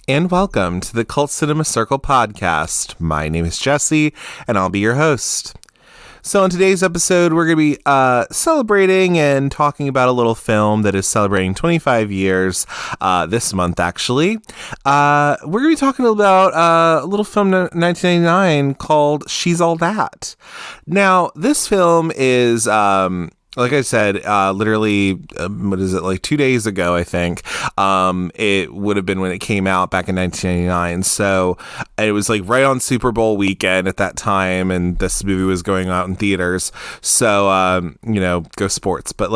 And welcome to the Cult Cinema Circle podcast. My name is Jesse, and I'll be your host. So in today's episode, we're going to be celebrating and talking about a little film that is celebrating 25 years this month, actually. We're going to be talking about a little film in 1999 called She's All That. Now, this film is... like I said, literally, 2 days ago, I think, it would have been when it came out back in 1999. So it was like right on Super Bowl weekend at that time, and this movie was going out in theaters. So, go sports. But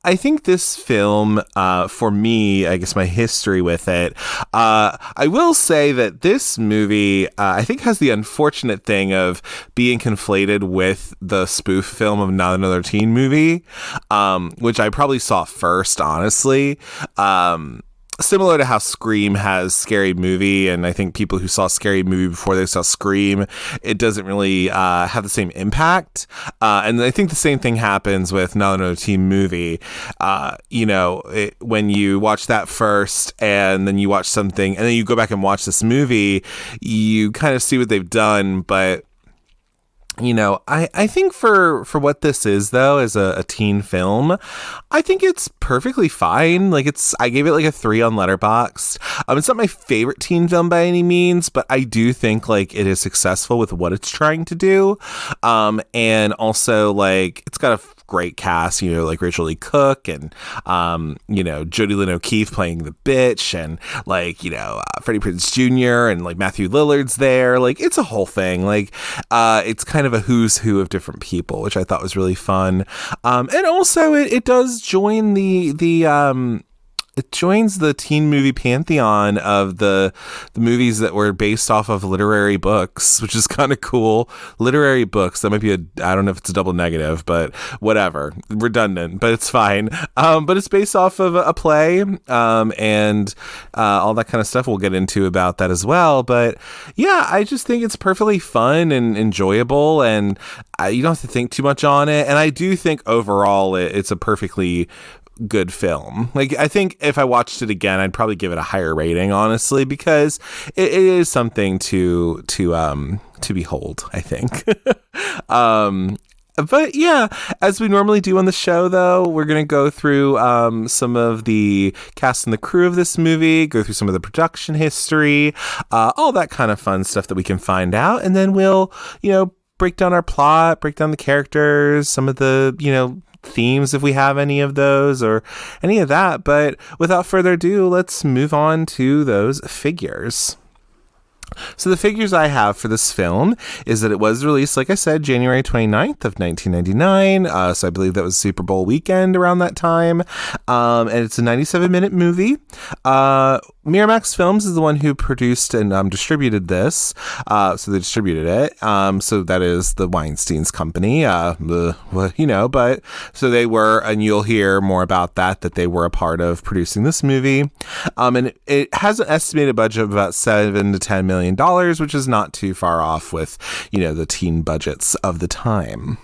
I think this film, for me, I guess my history with it, I will say that this movie, I think has the unfortunate thing of being conflated with the spoof film of Not Another Teen Movie, which I probably saw first, honestly. Similar to how Scream has Scary Movie, and I think people who saw Scary Movie before they saw Scream, it doesn't really have the same impact. And I think the same thing happens with Not Another Teen Movie. When you watch that first, and then you watch something, and then you go back and watch this movie, you kind of see what they've done, but I think for what this is, though, as a teen film, I think it's perfectly fine. I gave it a 3 on Letterboxd. It's not my favorite teen film by any means, but I do think it is successful with what it's trying to do. And also it's got a great cast, Rachael Leigh Cook and, Jodi Lynn O'Keefe playing the bitch, and Freddie Prinze Jr. and Matthew Lillard's there. It's a whole thing. It's kind of a who's who of different people, which I thought was really fun. And also it does join it joins the teen movie pantheon of the movies that were based off of literary books, which is kind of cool. Literary books, that might be I don't know if it's a double negative, but whatever. Redundant, but it's fine. But it's based off of a play, and all that kind of stuff we'll get into about that as well. But yeah, I just think it's perfectly fun and enjoyable, and you don't have to think too much on it. And I do think overall it's a perfectly good film. I think if I watched it again, I'd probably give it a higher rating, honestly, because it is something to behold, I think. But yeah, as we normally do on the show, though, we're going to go through some of the cast and the crew of this movie, go through some of the production history, all that kind of fun stuff that we can find out, and then we'll, break down our plot, break down the characters, some of the, themes, if we have any of those or any of that. But without further ado, let's move on to those figures. So the figures I have for this film is that it was released, like I said, January 29th of 1999. So I believe that was Super Bowl weekend around that time. And it's a 97-minute movie. Miramax Films is the one who produced and distributed this. So they distributed it. So that is the Weinstein's company. But so they were, and you'll hear more about that they were a part of producing this movie. And it has an estimated budget of about $7 to $10 million, which is not too far off with, the teen budgets of the time.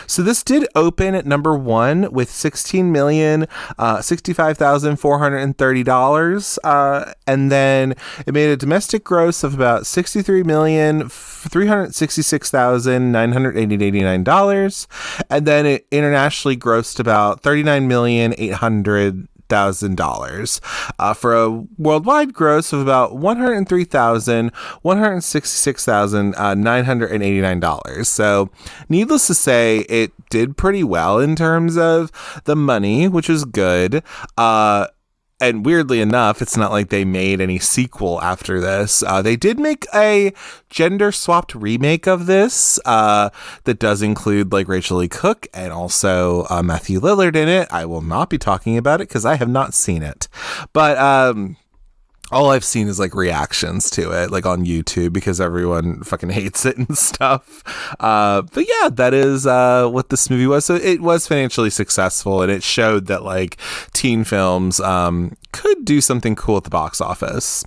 So this did open at number 1 with $16,065,430, and then it made a domestic gross of about $63,366,989, and then it internationally grossed about $39,800,000 for a worldwide gross of about $103,166,989. So needless to say, it did pretty well in terms of the money, which is good. And weirdly enough, it's not like they made any sequel after this. They did make a gender-swapped remake of this that does include Rachael Leigh Cook and also Matthew Lillard in it. I will not be talking about it because I have not seen it. But all I've seen is reactions to it, on YouTube, because everyone fucking hates it and stuff. But yeah, that is what this movie was. So it was financially successful, and it showed that teen films could do something cool at the box office.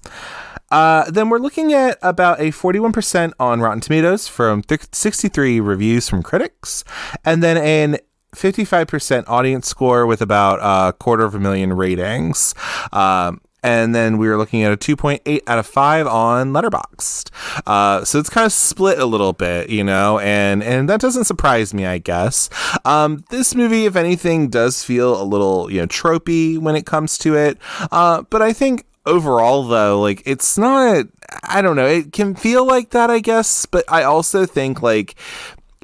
Then we're looking at about a 41% on Rotten Tomatoes from 63 reviews from critics, and then an 55% audience score with about 250,000 ratings. And then we were looking at a 2.8 out of 5 on Letterboxd. So it's kind of split a little bit, you know, and that doesn't surprise me, I guess. This movie, if anything, does feel a little, you know, tropey when it comes to it. But I think overall, though, like, it's not, I don't know, it can feel like that, I guess. But I also think, like,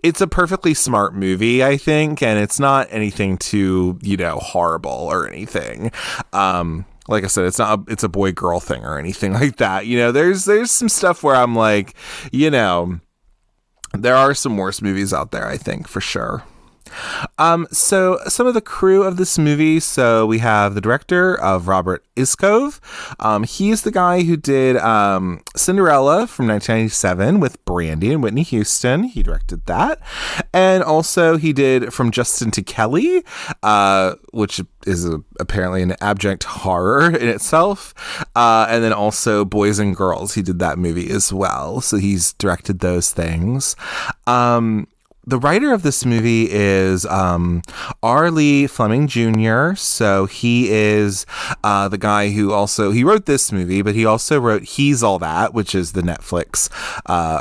it's a perfectly smart movie, I think, and it's not anything too, you know, horrible or anything. Like I said, it's a boy girl thing or anything like that. You know, there's some stuff where I'm like, you know, there are some worse movies out there, I think, for sure. So some of the crew of this movie. So we have the director of Robert Iscove. He's the guy who did Cinderella from 1997 with Brandy and Whitney Houston. He directed that. And also he did From Justin to Kelly, which is apparently an abject horror in itself. And then also Boys and Girls. He did that movie as well. So he's directed those things. The writer of this movie is R. Lee Fleming Jr. So he is the guy who he wrote this movie, but he also wrote He's All That, which is the Netflix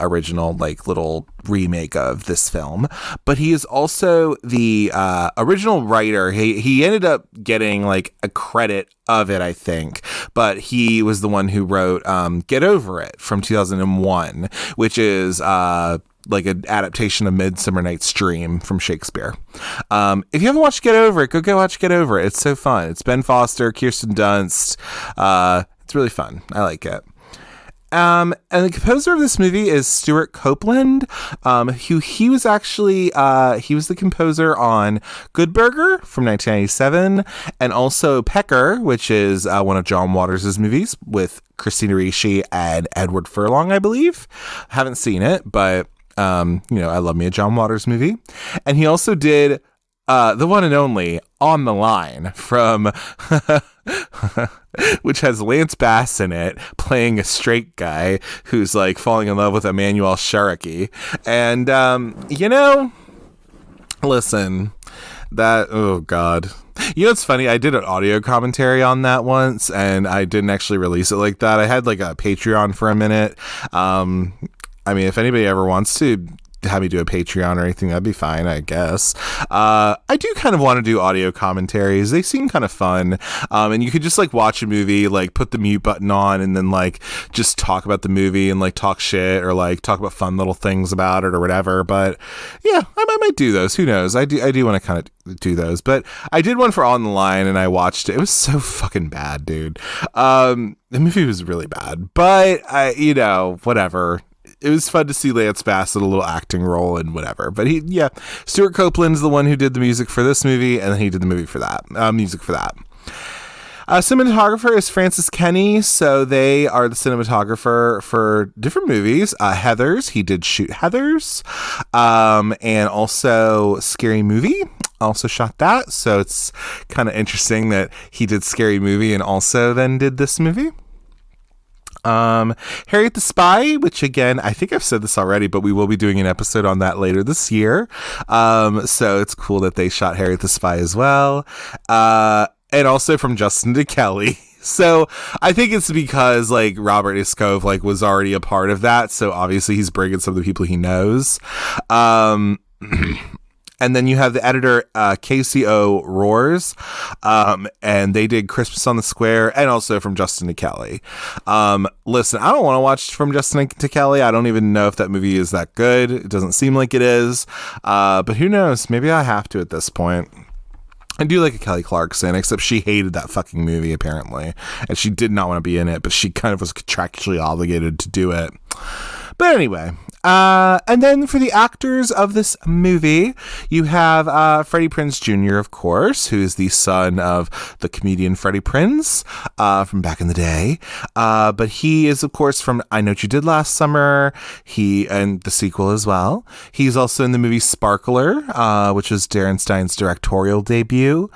original, like, little remake of this film. But he is also the original writer. He ended up getting, like, a credit of it, I think, but he was the one who wrote Get Over It from 2001, which is like an adaptation of Midsummer Night's Dream from Shakespeare. If you haven't watched Get Over It, go watch Get Over It. It's so fun. It's Ben Foster, Kirsten Dunst. It's really fun. I like it. And the composer of this movie is Stuart Copeland, who he was actually, he was the composer on Good Burger from 1997, and also Pecker, which is one of John Waters' movies with Christina Ricci and Edward Furlong, I believe. Haven't seen it, but you know, I love me a John Waters movie. And he also did the one and only On the Line from which has Lance Bass in it playing a straight guy who's like falling in love with Emmanuel Cherokee. And you know, listen, that, oh god, you know, it's funny, I did an audio commentary on that once and I didn't actually release it like that. I had like a Patreon for a minute. I mean, if anybody ever wants to have me do a Patreon or anything, that'd be fine, I guess. I do kind of want to do audio commentaries. They seem kind of fun. And you could just like watch a movie, like put the mute button on and then like just talk about the movie and like talk shit or like talk about fun little things about it or whatever. But yeah, I might do those. Who knows? I do want to kind of do those. But I did one for On the Line and I watched it. It was so fucking bad, dude. The movie was really bad, but you know, whatever. It was fun to see Lance Bass in a little acting role and whatever. But Stuart Copeland's the one who did the music for this movie, and then he did the music for that. Cinematographer is Francis Kenny, so they are the cinematographer for different movies. Heathers, he did shoot Heathers, and also Scary Movie, also shot that. So it's kind of interesting that he did Scary Movie and also then did this movie. Harriet the Spy, which again, I think I've said this already, but we will be doing an episode on that later this year. So it's cool that they shot Harriet the Spy as well. And also From Justin to Kelly. So I think it's because like Robert Iscove like was already a part of that. So obviously he's bringing some of the people he knows. And then you have the editor, Casey O. Roars, and they did Christmas on the Square and also From Justin to Kelly. Listen, I don't want to watch From Justin to Kelly. I don't even know if that movie is that good. It doesn't seem like it is. But who knows? Maybe I have to at this point. I do like a Kelly Clarkson, except she hated that fucking movie, apparently. And she did not want to be in it, but she kind of was contractually obligated to do it. But anyway, and then for the actors of this movie, you have Freddie Prinze Jr., of course, who is the son of the comedian Freddie Prinze from back in the day. But he is, of course, from I Know What You Did Last Summer, and the sequel as well. He's also in the movie Sparkler, which was Darren Stein's directorial debut.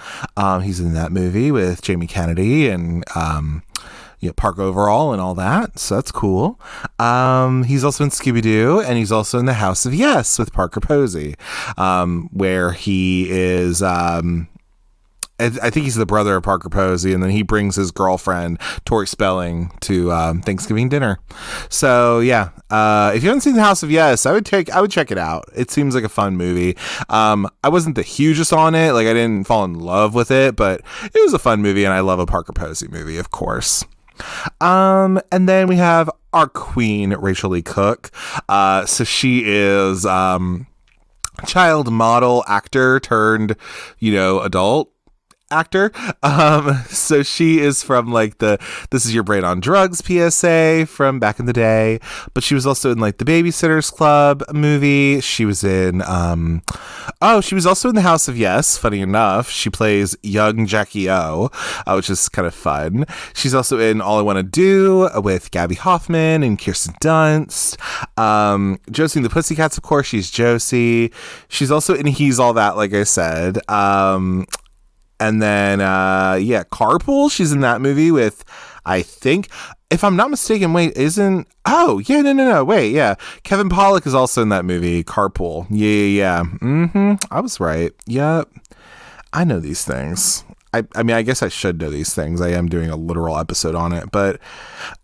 He's in that movie with Jamie Kennedy and Park Overall and all that, so that's cool. He's also in Scooby-Doo, and he's also in The House of Yes with Parker Posey, where he is I think he's the brother of Parker Posey, and then he brings his girlfriend Tori Spelling to Thanksgiving dinner. So yeah, if you haven't seen The House of Yes, I would check it out. It seems like a fun movie. I wasn't the hugest on it, like I didn't fall in love with it, but it was a fun movie, and I love a Parker Posey movie, of course. And then we have our queen, Rachael Leigh Cook. So she is child model actor turned, adult actor. So she is from like This Is Your Brain on Drugs PSA from back in the day, but she was also in like the Babysitters Club movie. She was in she was also in The House of Yes. Funny enough, she plays young Jackie O, which is kind of fun. She's also in All I Want to Do with Gabby Hoffman and Kirsten Dunst. Josie and the Pussycats, of course, she's Josie. She's also in He's All That, like I said. And then, Carpool, she's in that movie with, I think, if I'm not mistaken, wait, Kevin Pollak is also in that movie, Carpool. Yeah. I was right. Yep. I know these things. I mean, I guess I should know these things. I am doing a literal episode on it, but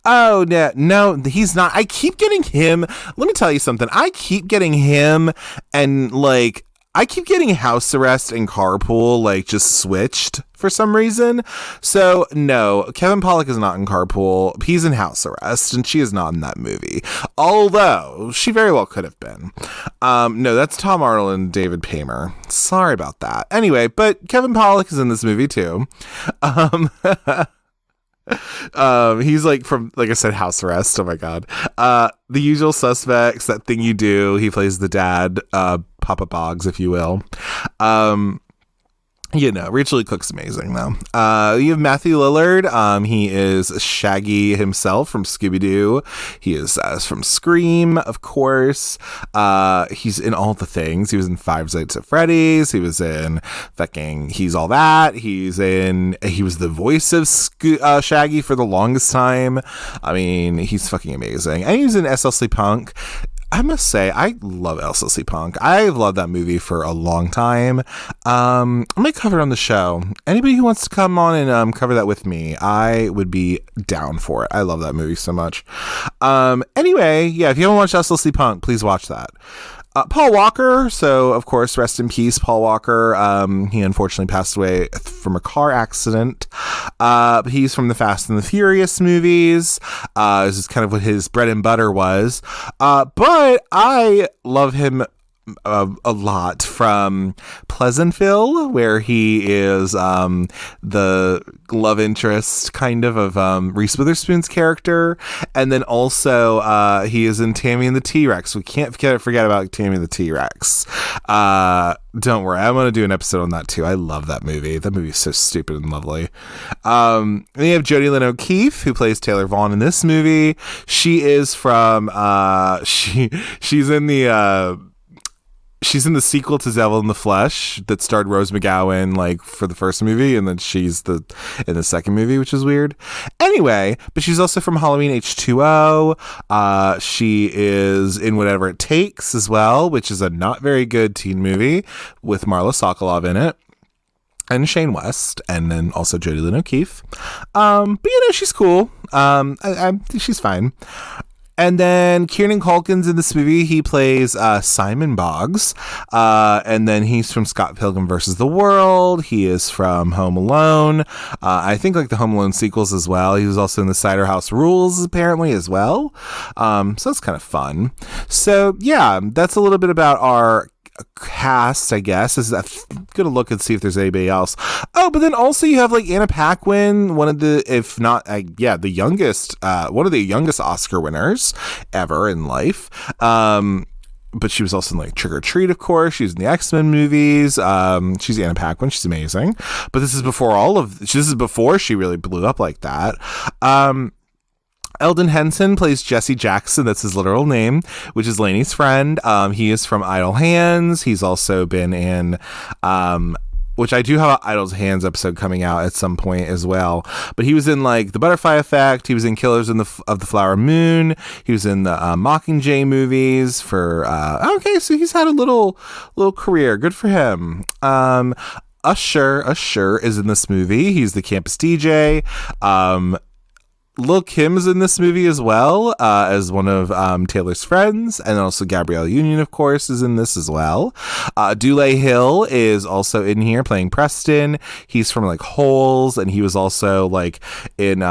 no, he's not. I keep getting him. Let me tell you something. I keep getting him and like, I keep getting House Arrest and Carpool like just switched for some reason. So no, Kevin Pollak is not in Carpool. He's in House Arrest, and she is not in that movie. Although she very well could have been. No, that's Tom Arnold and David Paymer. Sorry about that. Anyway, but Kevin Pollak is in this movie too. He's like from, like I said, House Arrest. Oh my God. The Usual Suspects, That Thing You Do. He plays the dad, Papa Boggs, if you will. Rachael Leigh Cook's amazing though. You have Matthew Lillard. He is Shaggy himself from Scooby-Doo. He is from Scream, of course. He's in all the things. He was in Five Nights at Freddy's. He was in fucking He's All That. He was the voice of Shaggy for the longest time. I mean, he's fucking amazing. And he was in SLC Punk. I must say, I love SLC Punk. I've loved that movie for a long time. I might cover it on the show. Anybody who wants to come on and cover that with me, I would be down for it. I love that movie so much. Anyway, yeah, if you haven't watched SLC Punk, please watch that. Paul Walker, so of course, rest in peace, Paul Walker. He unfortunately passed away from a car accident. He's from the Fast and the Furious movies. This is kind of what his bread and butter was. But I love him a lot from Pleasantville, where he is the love interest kind of Reese Witherspoon's character, and then also he is in Tammy and the T-Rex. We can't forget about Tammy and the T-Rex. Don't worry, I'm going to do an episode on that too. I love that movie. That movie is so stupid and lovely. And you have Jodi Lynn O'Keefe, who plays Taylor Vaughn in this movie. She is from she's in the she's in the sequel to Devil in the Flesh that starred Rose McGowan, like for the first movie, and then she's in the second movie, which is weird. Anyway, but she's also from Halloween H2O. She is in Whatever It Takes as well, which is a not very good teen movie with Marla Sokolov in it. And Shane West, and then also Jodi Lynn O'Keefe. But she's cool. She's fine. And then Kieran Culkin's in this movie. He plays Simon Boggs. And then he's from Scott Pilgrim vs. the World. He is from Home Alone. I think like the Home Alone sequels as well. He was also in the Cider House Rules apparently as well. So that's kind of fun. So yeah, that's a little bit about our cast, I guess. I'm gonna look and see if there's anybody else. Oh, but then also you have like Anna Paquin, one of the, if not, the youngest, one of the youngest Oscar winners ever in life. But she was also in like Trick or Treat, of course. She was in the X-Men movies. She's Anna Paquin. She's amazing. But this is before she really blew up like that. Eldon Henson plays Jesse Jackson. That's his literal name, which is Lainey's friend. He is from Idle Hands. He's also been in, which I do have an Idle Hands episode coming out at some point as well. But he was in like The Butterfly Effect. He was in Killers of the Flower Moon. He was in the Mockingjay movies for. Okay, so he's had a little career. Good for him. Usher is in this movie. He's the campus DJ. Lil' Kim's in this movie as well, as one of Taylor's friends, and also Gabrielle Union, of course, is in this as well. Dule Hill is also in here playing Preston. He's from like Holes, and he was also like in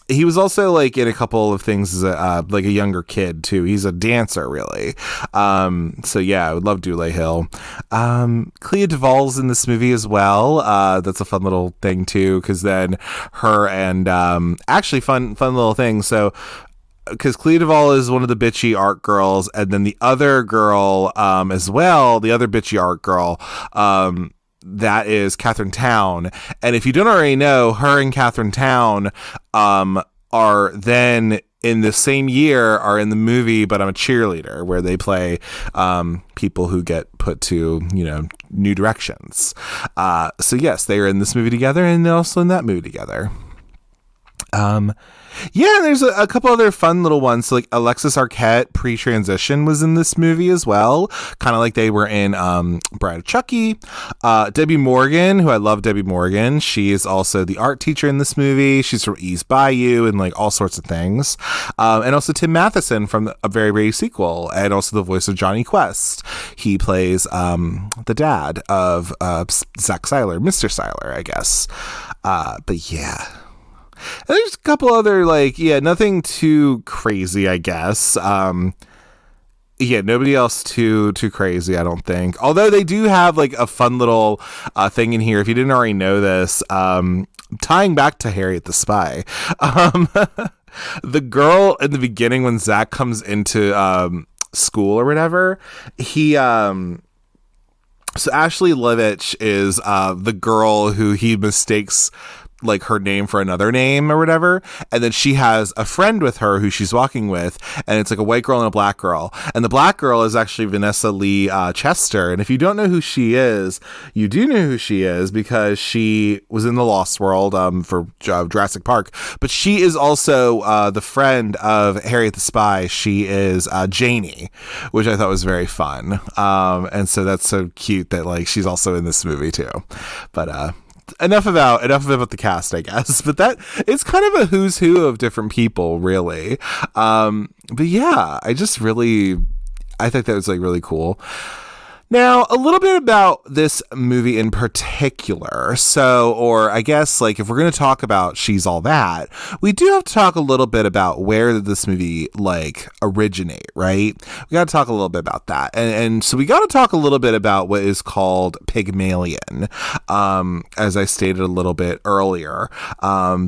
in a couple of things as like a younger kid too. He's a dancer, really. So yeah, I would love Dule Hill. Clea Duvall's in this movie as well. That's a fun little thing too, because then her and actually fun little thing. So because Clea Duvall is one of the bitchy art girls, and then the other girl as well, the other bitchy art girl, that is Catherine Town. And if you don't already know, her and Catherine Town are then in the same year are in the movie But I'm a Cheerleader, where they play people who get put to, new directions. So yes, they are in this movie together, and they're also in that movie together. Yeah, there's a couple other fun little ones. So, like Alexis Arquette, pre-transition, was in this movie as well. Kind of like they were in Bride of Chucky. Debbie Morgan, who I love Debbie Morgan. She is also the art teacher in this movie. She's from East Bayou and like all sorts of things. And also Tim Matheson from A Very Brave Sequel, and also the voice of Johnny Quest. He plays the dad of Zach Seiler, Mr. Seiler, I guess. But yeah. And there's a couple other, nothing too crazy, I guess. Nobody else too crazy, I don't think. Although they do have, a fun little thing in here. If you didn't already know this, tying back to Harriet the Spy. The girl in the beginning when Zach comes into school or whatever, he... So Ashley Livich is the girl who he mistakes her name for another name or whatever, and then she has a friend with her who she's walking with, and it's like a white girl and a black girl, and the black girl is actually Vanessa Lee Chester. And if you don't know who she is, you do know who she is, because she was in the Lost World for Jurassic Park, but she is also the friend of Harriet the Spy. She is Janie, which I thought was very fun, and so that's so cute that she's also in this movie too. But enough about the cast, I guess. But that it's kind of a who's who of different people, really. But yeah, I think that was really cool. Now, a little bit about this movie in particular. So, or I guess, if we're going to talk about She's All That, we do have to talk a little bit about where did this movie, originate, right? We got to talk a little bit about that. And so we got to talk a little bit about what is called Pygmalion, as I stated a little bit earlier.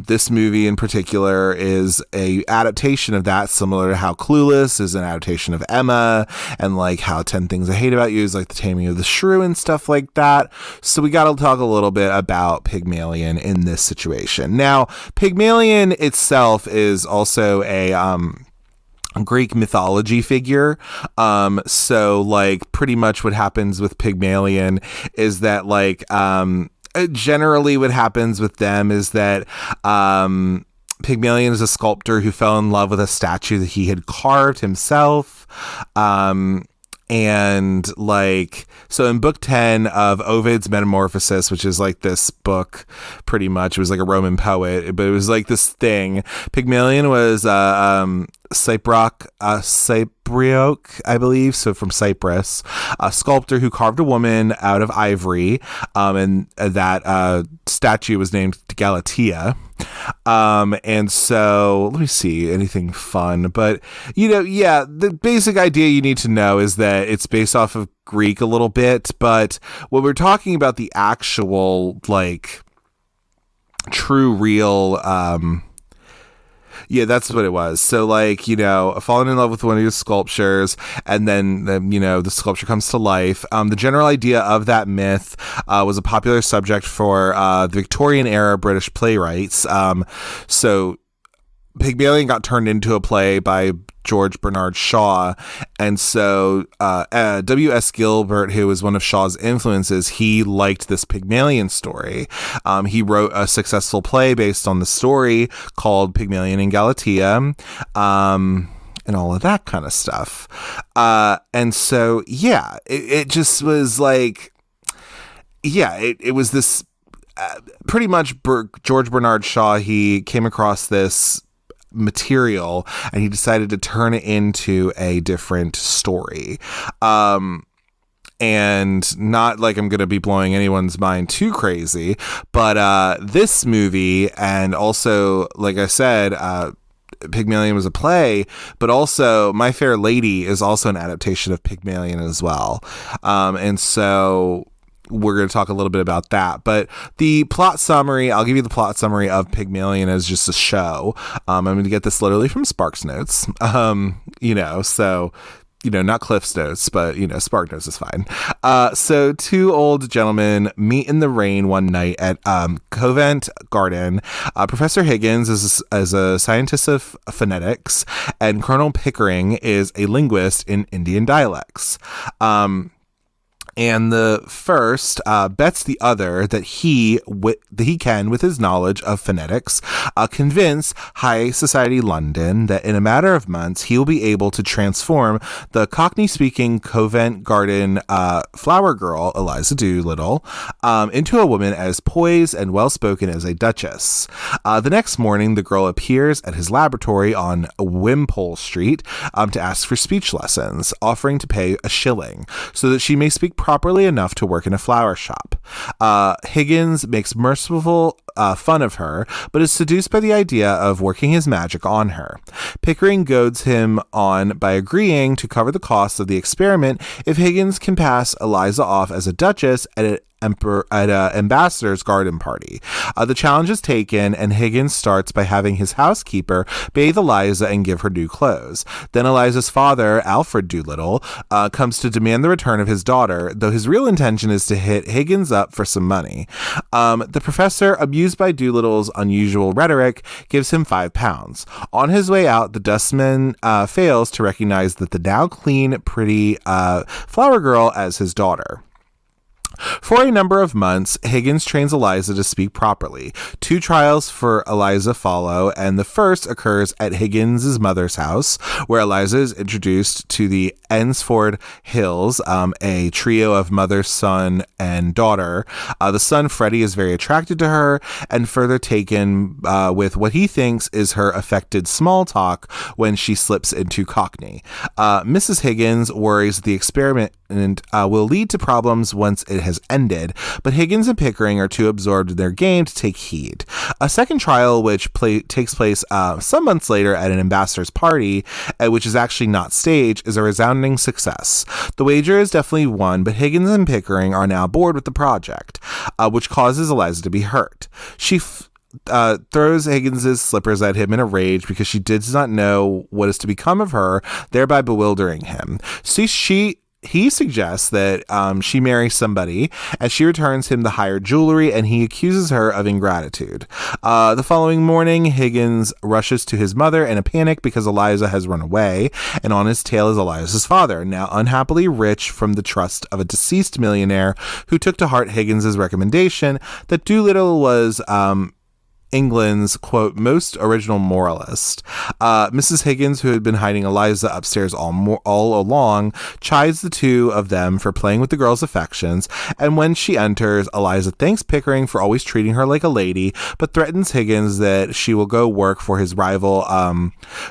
This movie in particular is a adaptation of that, similar to how Clueless is an adaptation of Emma, and how 10 Things I Hate About You is the Taming of the Shrew and stuff like that. So we got to talk a little bit about Pygmalion in this situation. Now, Pygmalion itself is also a Greek mythology figure. So pretty much what happens with Pygmalion is that generally what happens with them is that Pygmalion is a sculptor who fell in love with a statue that he had carved himself. And so in book 10 of Ovid's Metamorphosis, which is this book, pretty much, it was a Roman poet, but it was this thing. Pygmalion was Cypriot, I believe, so from Cyprus, a sculptor who carved a woman out of ivory, and that statue was named Galatea. And so let me see anything fun, but the basic idea you need to know is that it's based off of Greek a little bit, but when we're talking about the actual true real that's what it was. So falling in love with one of his sculptures, and then the sculpture comes to life. The general idea of that myth was a popular subject for the Victorian era British playwrights. So Pygmalion got turned into a play by George Bernard Shaw, and so W.S. Gilbert, who was one of Shaw's influences, he liked this Pygmalion story. He wrote a successful play based on the story called Pygmalion and Galatea, and all of that kind of stuff. And so it just was it was this pretty much George Bernard Shaw. He came across this material and he decided to turn it into a different story. And not like I'm going to be blowing anyone's mind too crazy, but this movie, and also, like I said, Pygmalion was a play, but also My Fair Lady is also an adaptation of Pygmalion as well. And so we're going to talk a little bit about that. But the plot summary, I'll give you the plot summary of Pygmalion as just a show. I'm going to get this literally from Sparks Notes. So not Cliff's Notes, but, Spark Notes is fine. So two old gentlemen meet in the rain one night at Covent Garden. Professor Higgins is a scientist of phonetics, and Colonel Pickering is a linguist in Indian dialects. And the first bets the other that he can, with his knowledge of phonetics, convince high society London that in a matter of months he will be able to transform the Cockney-speaking Covent Garden flower girl, Eliza Doolittle, into a woman as poised and well-spoken as a duchess. The next morning, the girl appears at his laboratory on Wimpole Street to ask for speech lessons, offering to pay a shilling so that she may speak properly enough to work in a flower shop. Higgins makes merciful fun of her, but is seduced by the idea of working his magic on her. Pickering goads him on by agreeing to cover the costs of the experiment if Higgins can pass Eliza off as a duchess at an ambassador's garden party. The challenge is taken, and Higgins starts by having his housekeeper bathe Eliza and give her new clothes. Then Eliza's father, Alfred Doolittle, comes to demand the return of his daughter, though his real intention is to hit Higgins up for some money. The professor, amused by Doolittle's unusual rhetoric, gives him £5. On his way out, the dustman fails to recognize that the now clean, pretty flower girl as his daughter. For a number of months, Higgins trains Eliza to speak properly. 2 trials for Eliza follow, and the first occurs at Higgins' mother's house, where Eliza is introduced to the Ensford Hills, a trio of mother, son, and daughter. The son, Freddie, is very attracted to her, and further taken with what he thinks is her affected small talk when she slips into Cockney. Mrs. Higgins worries the experiment will lead to problems once it has ended, but Higgins and Pickering are too absorbed in their game to take heed. A second trial, which takes place some months later at an ambassador's party, which is actually not staged, is a resounding success. The wager is definitely won, but Higgins and Pickering are now bored with the project, which causes Eliza to be hurt. She throws Higgins' slippers at him in a rage because she does not know what is to become of her, thereby bewildering him. He suggests that she marry somebody, and she returns him the hired jewelry, and he accuses her of ingratitude. The following morning, Higgins rushes to his mother in a panic because Eliza has run away, and on his tail is Eliza's father, now unhappily rich from the trust of a deceased millionaire who took to heart Higgins' recommendation that Doolittle was England's, quote, most original moralist. Mrs. Higgins, who had been hiding Eliza upstairs all along, chides the two of them for playing with the girl's affections, and when she enters, Eliza thanks Pickering for always treating her like a lady, but threatens Higgins that she will go work for his rival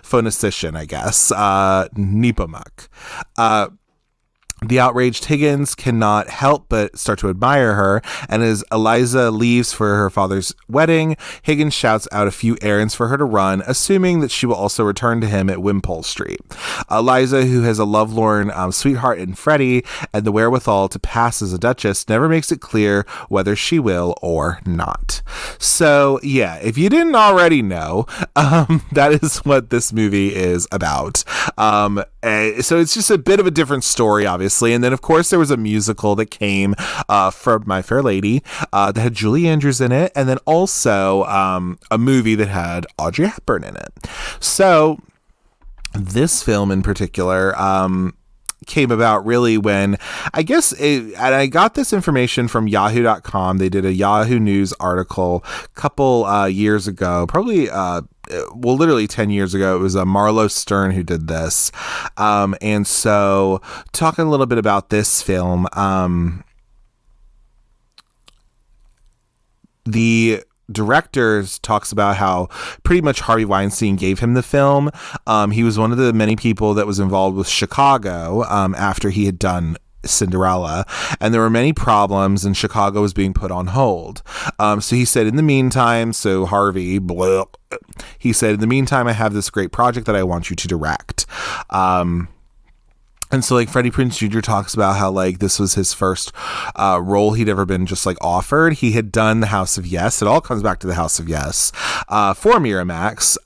phonetician, I guess, Nepomuk. The outraged Higgins cannot help but start to admire her, and as Eliza leaves for her father's wedding, Higgins shouts out a few errands for her to run, assuming that she will also return to him at Wimpole Street. Eliza, who has a lovelorn sweetheart in Freddie and the wherewithal to pass as a duchess, never makes it clear whether she will or not. So, yeah, if you didn't already know, that is what this movie is about. So it's just a bit of a different story, obviously. And then, of course, there was a musical that came from My Fair Lady that had Julie Andrews in it. And then also a movie that had Audrey Hepburn in it. So this film in particular came about really when and I got this information from yahoo.com. They did a Yahoo News article a couple years ago, probably literally 10 years ago. It was Marlo Stern who did this. And so talking a little bit about this film, The director talks about how pretty much Harvey Weinstein gave him the film. He was one of the many people that was involved with Chicago after he had done Cinderella, and there were many problems, and Chicago was being put on hold. So he said, in the meantime, so Harvey, he said, in the meantime, I have this great project that I want you to direct. And so, like, Freddie Prinze Jr. talks about how, like, this was his first role he'd ever been just, like, offered. He had done The House of Yes. It all comes back to The House of Yes for Miramax.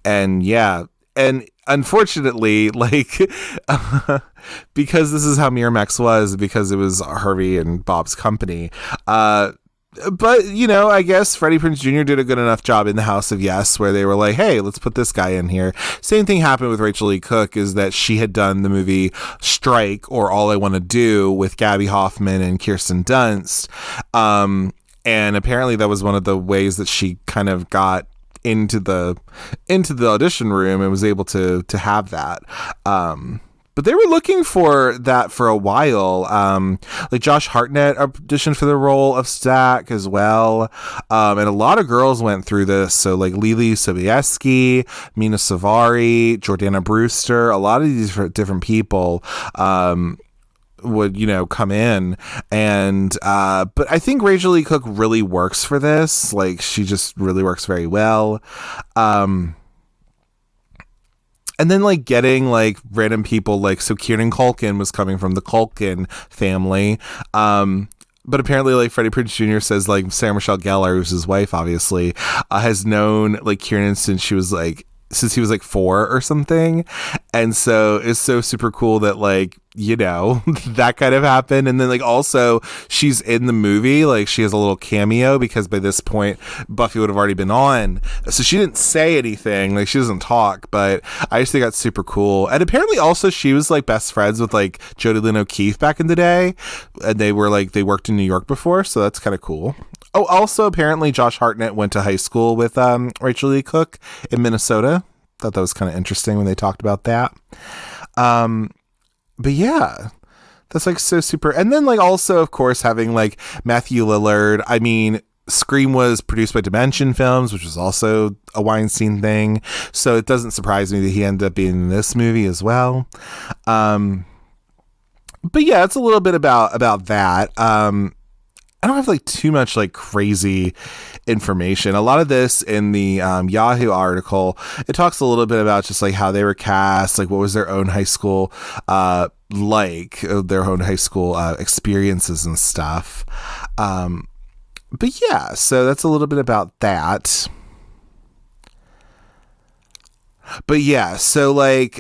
And, yeah. And unfortunately, like, because this is how Miramax was, because it was Harvey and Bob's company, but, you know, I guess Freddie Prinze Jr. did a good enough job in The House of Yes, where they were like, hey, let's put this guy in here. Same thing happened with Rachael Leigh Cook, is that she had done the movie Strike, or All I Want to Do, with Gabby Hoffman and Kirsten Dunst. And apparently that was one of the ways that she kind of got into the audition room and was able to have that. But they were looking for that for a while. Like Josh Hartnett auditioned for the role of Stack as well. And a lot of girls went through this. So like Lily Sobieski, Mina Savari, Jordana Brewster, a lot of these different people would, you know, come in. And but I think Rachael Leigh Cook really works for this. Like, she just really works very well. And then, like, getting, like, random people, like, so Kieran Culkin was coming from the Culkin family. But apparently, like, Freddie Prinze Jr. says, like, Sarah Michelle Gellar, who's his wife, obviously, has known, like, Kieran since he was, like, 4 or something. And so it's so super cool that, like, you know, that kind of happened. And then, like, also she's in the movie, like, she has a little cameo, because by this point Buffy would have already been on, so she didn't say anything, like, she doesn't talk, but I just think that's super cool. And apparently also she was, like, best friends with, like, Jodi Lynn O'Keefe back in the day, and they were, like, they worked in New York before, so that's kind of cool. Oh, also apparently Josh Hartnett went to high school with Rachael Leigh Cook in Minnesota. Thought that was kind of interesting when they talked about that. But yeah, that's, like, so super. And then, like, also, of course, having, like, Matthew Lillard. I mean, Scream was produced by Dimension Films, which was also a Weinstein thing. So it doesn't surprise me that he ended up being in this movie as well. But yeah, it's a little bit about that. I don't have, like, too much, like, crazy information. A lot of this in the Yahoo article, it talks a little bit about just, like, how they were cast, like, what was their own high school like, their own high school experiences and stuff. But yeah, so that's a little bit about that. But yeah, so, like,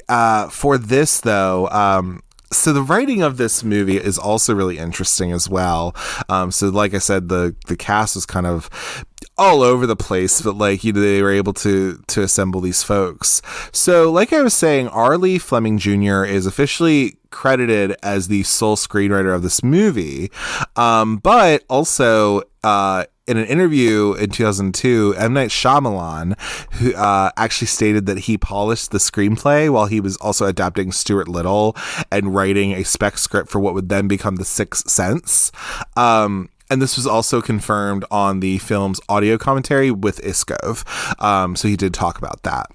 for this though, so the writing of this movie is also really interesting as well. So like I said, the cast was kind of all over the place, but, like, you know, they were able to assemble these folks. So like I was saying, R. Fleming Jr. is officially credited as the sole screenwriter of this movie. But also, in an interview in 2002, M. Night Shyamalan, who actually stated that he polished the screenplay while he was also adapting Stuart Little and writing a spec script for what would then become The Sixth Sense. And this was also confirmed on the film's audio commentary with Iscove. So he did talk about that.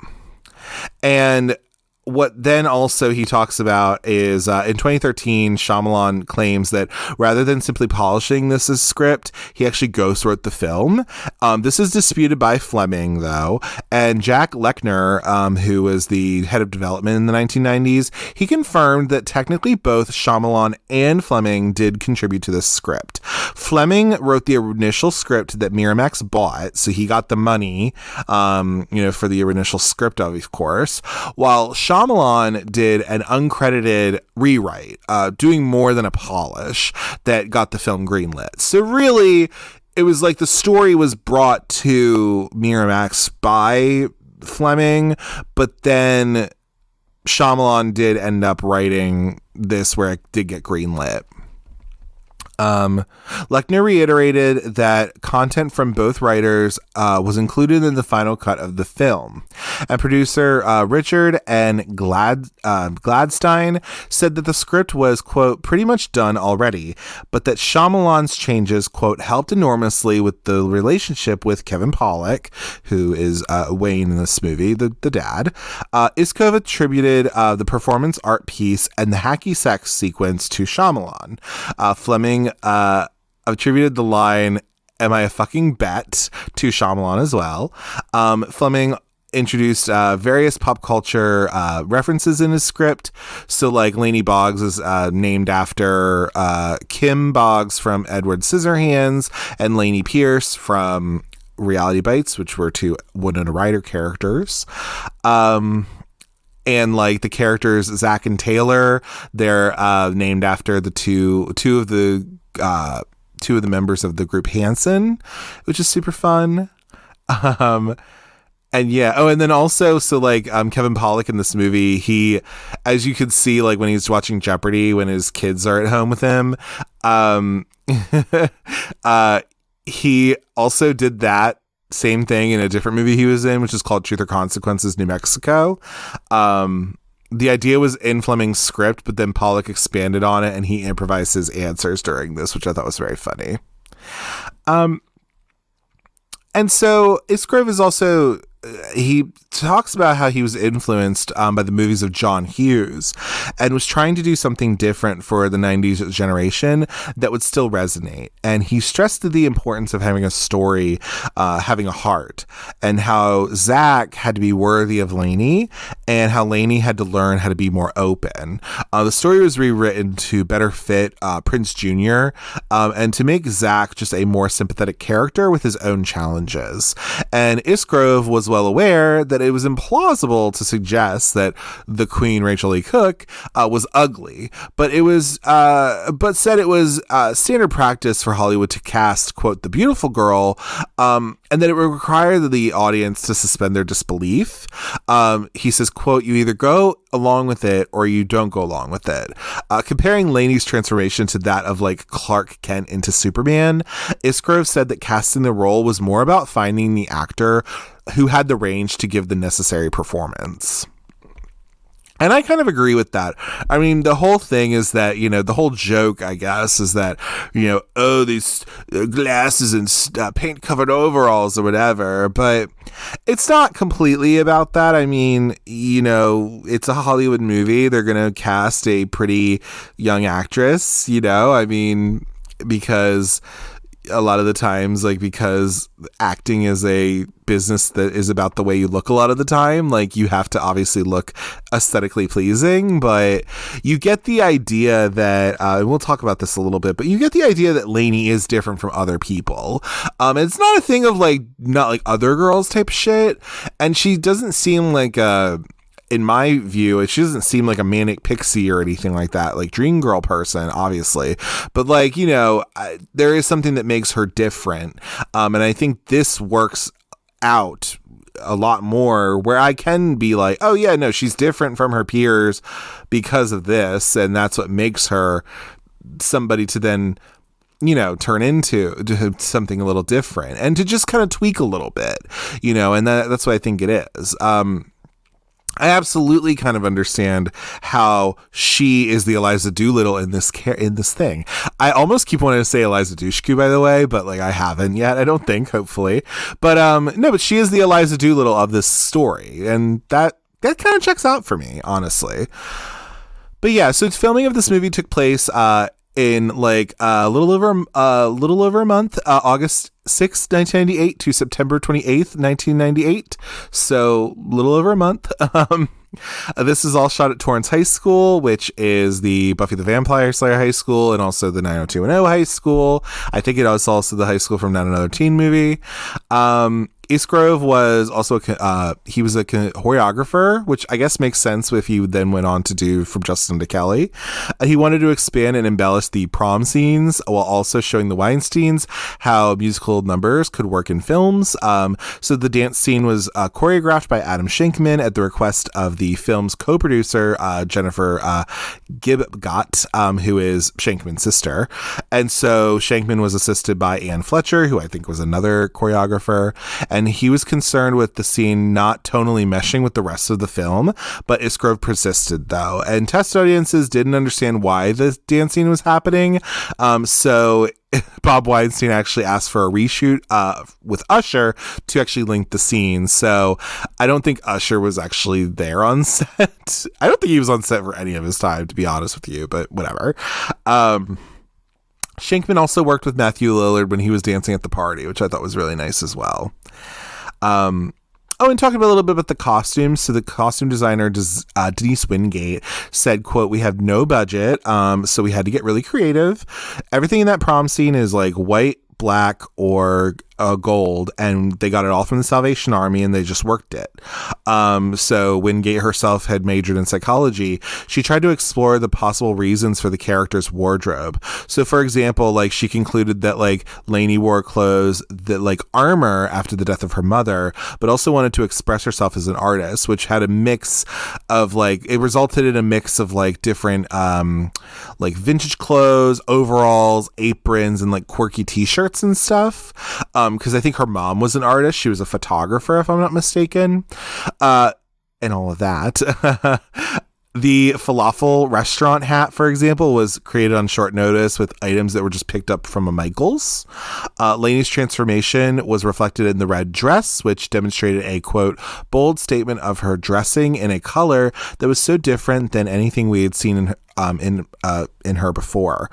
And what then also he talks about is in 2013, Shyamalan claims that rather than simply polishing this as script, he actually ghost wrote the film. This is disputed by Fleming, though, and Jack Lechner, who was the head of development in the 1990s, he confirmed that technically both Shyamalan and Fleming did contribute to this script. Fleming wrote the initial script that Miramax bought, so he got the money, you know, for the initial script, of course, while Shyamalan did an uncredited rewrite, doing more than a polish that got the film greenlit. So really, it was like the story was brought to Miramax by Fleming, but then Shyamalan did end up writing this where it did get greenlit. Lechner reiterated that content from both writers was included in the final cut of the film. And producer Richard and Gladstein said that the script was, quote, pretty much done already, but that Shyamalan's changes, quote, helped enormously with the relationship with Kevin Pollak, who is Wayne in this movie, the dad. Iscove attributed the performance art piece and the hacky sex sequence to Shyamalan. Fleming attributed the line, "Am I a fucking bet?" to Shyamalan as well. Fleming introduced various pop culture references in his script. So like Laney Boggs is named after Kim Boggs from Edward Scissorhands and Lainey Pierce from Reality Bites, which were two Winona Ryder characters. And like the characters Zach and Taylor, they're named after the two of the members of the group Hanson, which is super fun. And yeah, and then also, so like Kevin Pollak in this movie, he, as you could see, like when he's watching Jeopardy, when his kids are at home with him, he also did that same thing in a different movie he was in, which is called Truth or Consequences, New Mexico. The idea was in Fleming's script, but then Pollak expanded on it and he improvised his answers during this, which I thought was very funny. And so Iscove is also, he talks about how he was influenced by the movies of John Hughes and was trying to do something different for the 90s generation that would still resonate. And he stressed the importance of having a story, having a heart, and how Zach had to be worthy of Laney and how Laney had to learn how to be more open. The story was rewritten to better fit Prinze Jr. And to make Zach just a more sympathetic character with his own challenges. And Iscove was well aware that it was implausible to suggest that the Queen Rachael Leigh Cook was ugly, but said it was standard practice for Hollywood to cast, quote, the beautiful girl, and that it would require the audience to suspend their disbelief. He says, quote, you either go along with it or you don't go along with it. Comparing Laney's transformation to that of like Clark Kent into Superman, Iscove said that casting the role was more about finding the actor who had the range to give the necessary performance. And I kind of agree with that. I mean, the whole thing is that, you know, the whole joke, I guess, is that, you know, oh, these glasses and paint-covered overalls or whatever. But it's not completely about that. I mean, you know, it's a Hollywood movie. They're going to cast a pretty young actress, you know, I mean, because a lot of the times, like, because acting is a business that is about the way you look a lot of the time, like, you have to obviously look aesthetically pleasing, but you get the idea that, and we'll talk about this a little bit, but you get the idea that Laney is different from other people. It's not a thing of, like, not like other girls type shit, and she doesn't seem like in my view, she doesn't seem like a manic pixie or anything like that, like dream girl person, obviously. But like, you know, there is something that makes her different. And I think this works out a lot more where I can be like, oh yeah, no, she's different from her peers because of this. And that's what makes her somebody to then, you know, turn into something a little different and to just kind of tweak a little bit, you know, and that's what I think it is. I absolutely kind of understand how she is the Eliza Doolittle in this thing. I almost keep wanting to say Eliza Dushku, by the way, but like I haven't yet. I don't think, hopefully. But no, but she is the Eliza Doolittle of this story, and that kind of checks out for me, honestly. But yeah, so filming of this movie took place in like a little over a month, August 6th, 1998 to September 28th, 1998. So little over a month. This is all shot at Torrance High School, which is the Buffy the Vampire Slayer high school and also the 90210 high school. I think it was also the high school from Not Another Teen Movie. Iscove was also he was a choreographer, which I guess makes sense if he then went on to do From Justin to Kelly. He wanted to expand and embellish the prom scenes while also showing the Weinsteins how musical musical numbers could work in films. So the dance scene was choreographed by Adam Shankman at the request of the film's co-producer, Jennifer Gibgot, who is Shankman's sister. And so Shankman was assisted by Ann Fletcher, who I think was another choreographer. And he was concerned with the scene not tonally meshing with the rest of the film, but Iscove persisted, though. And test audiences didn't understand why the dance scene was happening. So Bob Weinstein actually asked for a reshoot with Usher to actually link the scene. So I don't think Usher was actually there on set. I don't think he was on set for any of his time, to be honest with you, but whatever. Shankman also worked with Matthew Lillard when he was dancing at the party, which I thought was really nice as well. And talking about a little bit about the costumes. So the costume designer, Denise Wingate, said, quote, "We have no budget, so we had to get really creative. Everything in that prom scene is like white, black, or gold, and they got it all from the Salvation Army, and they just worked it." So Wingate herself had majored in psychology. She tried to explore the possible reasons for the character's wardrobe. So, for example, like, she concluded that, like, Lainey wore clothes that, like, armor after the death of her mother, but also wanted to express herself as an artist, which had a mix of, like, it resulted in a mix of, like, different like vintage clothes, overalls, aprons, and like quirky t-shirts and stuff. Because I think her mom was an artist. She was a photographer, if I'm not mistaken. And all of that. The falafel restaurant hat, for example, was created on short notice with items that were just picked up from a Michael's. Lainey's transformation was reflected in the red dress, which demonstrated a, quote, bold statement of her dressing in a color that was so different than anything we had seen in her before.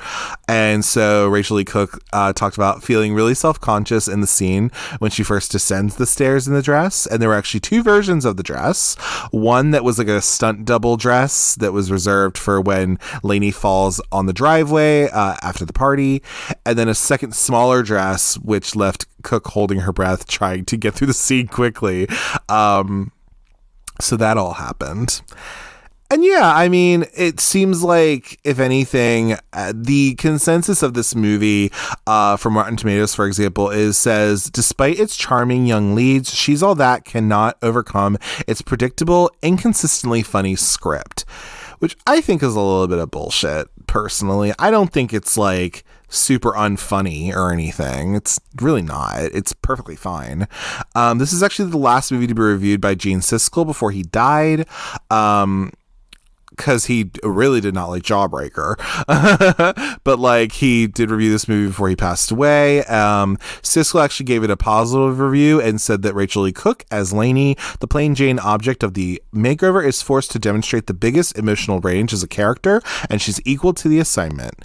And so Rachael Leigh Cook talked about feeling really self-conscious in the scene when she first descends the stairs in the dress. And there were actually two versions of the dress. One that was like a stunt double dress that was reserved for when Lainey falls on the driveway after the party. And then a second smaller dress, which left Cook holding her breath, trying to get through the scene quickly. So that all happened. And yeah, I mean, it seems like, if anything, the consensus of this movie from Rotten Tomatoes, for example, says, despite its charming young leads, She's All That cannot overcome its predictable, inconsistently funny script, which I think is a little bit of bullshit, personally. I don't think it's, like, super unfunny or anything. It's really not. It's perfectly fine. This is actually the last movie to be reviewed by Gene Siskel before he died. Because he really did not like Jawbreaker. But, like, he did review this movie before he passed away. Siskel actually gave it a positive review and said that Rachael Leigh Cook, as Lainey, the plain Jane object of the makeover, is forced to demonstrate the biggest emotional range as a character, and she's equal to the assignment.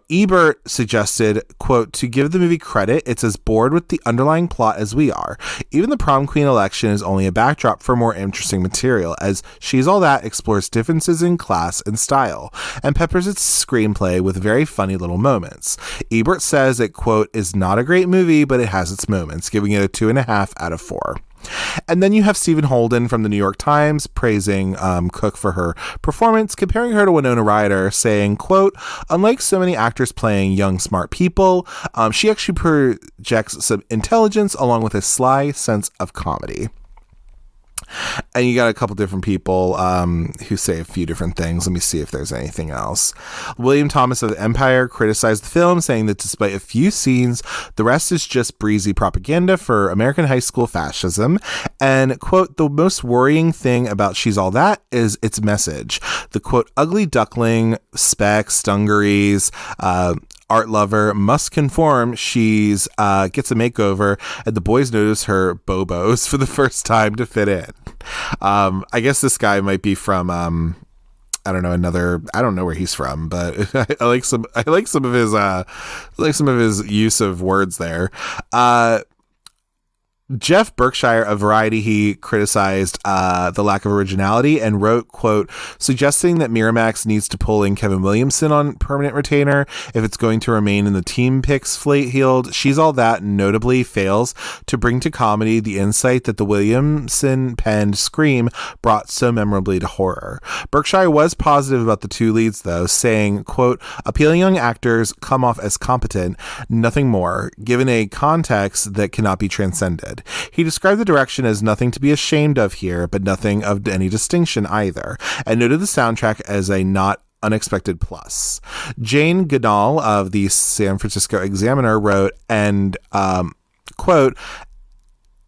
Ebert suggested, quote, to give the movie credit, it's as bored with the underlying plot as we are. Even the prom queen election is only a backdrop for more interesting material, as She's All That explores differences in class and style, and peppers its screenplay with very funny little moments. Ebert says it, quote, is not a great movie, but it has its moments, giving it a 2.5 out of 4. And then you have Stephen Holden from the New York Times praising Cook for her performance, comparing her to Winona Ryder, saying, quote, unlike so many actors playing young, smart people, she actually projects some intelligence along with a sly sense of comedy. And you got a couple different people who say a few different things. Let me see if there's anything else. William Thomas of Empire criticized the film, saying that despite a few scenes, the rest is just breezy propaganda for American high school fascism. And, quote, the most worrying thing about She's All That is its message. The, quote, ugly duckling, specs, dungarees, art lover must conform. She's gets a makeover, and the boys notice her bobos for the first time to fit in. I guess this guy might be from I don't know where he's from, but I like some of his use of words there. Jeff Berkshire of Variety, he criticized the lack of originality and wrote, quote, suggesting that Miramax needs to pull in Kevin Williamson on permanent retainer if it's going to remain in the team picks fleet-heeled. She's All That notably fails to bring to comedy the insight that the Williamson-penned Scream brought so memorably to horror. Berkshire was positive about the two leads, though, saying, quote, appealing young actors come off as competent, nothing more, given a context that cannot be transcended. He described the direction as nothing to be ashamed of here, but nothing of any distinction either, and noted the soundtrack as a not unexpected plus. Jane Goodall of the San Francisco Examiner wrote, and quote,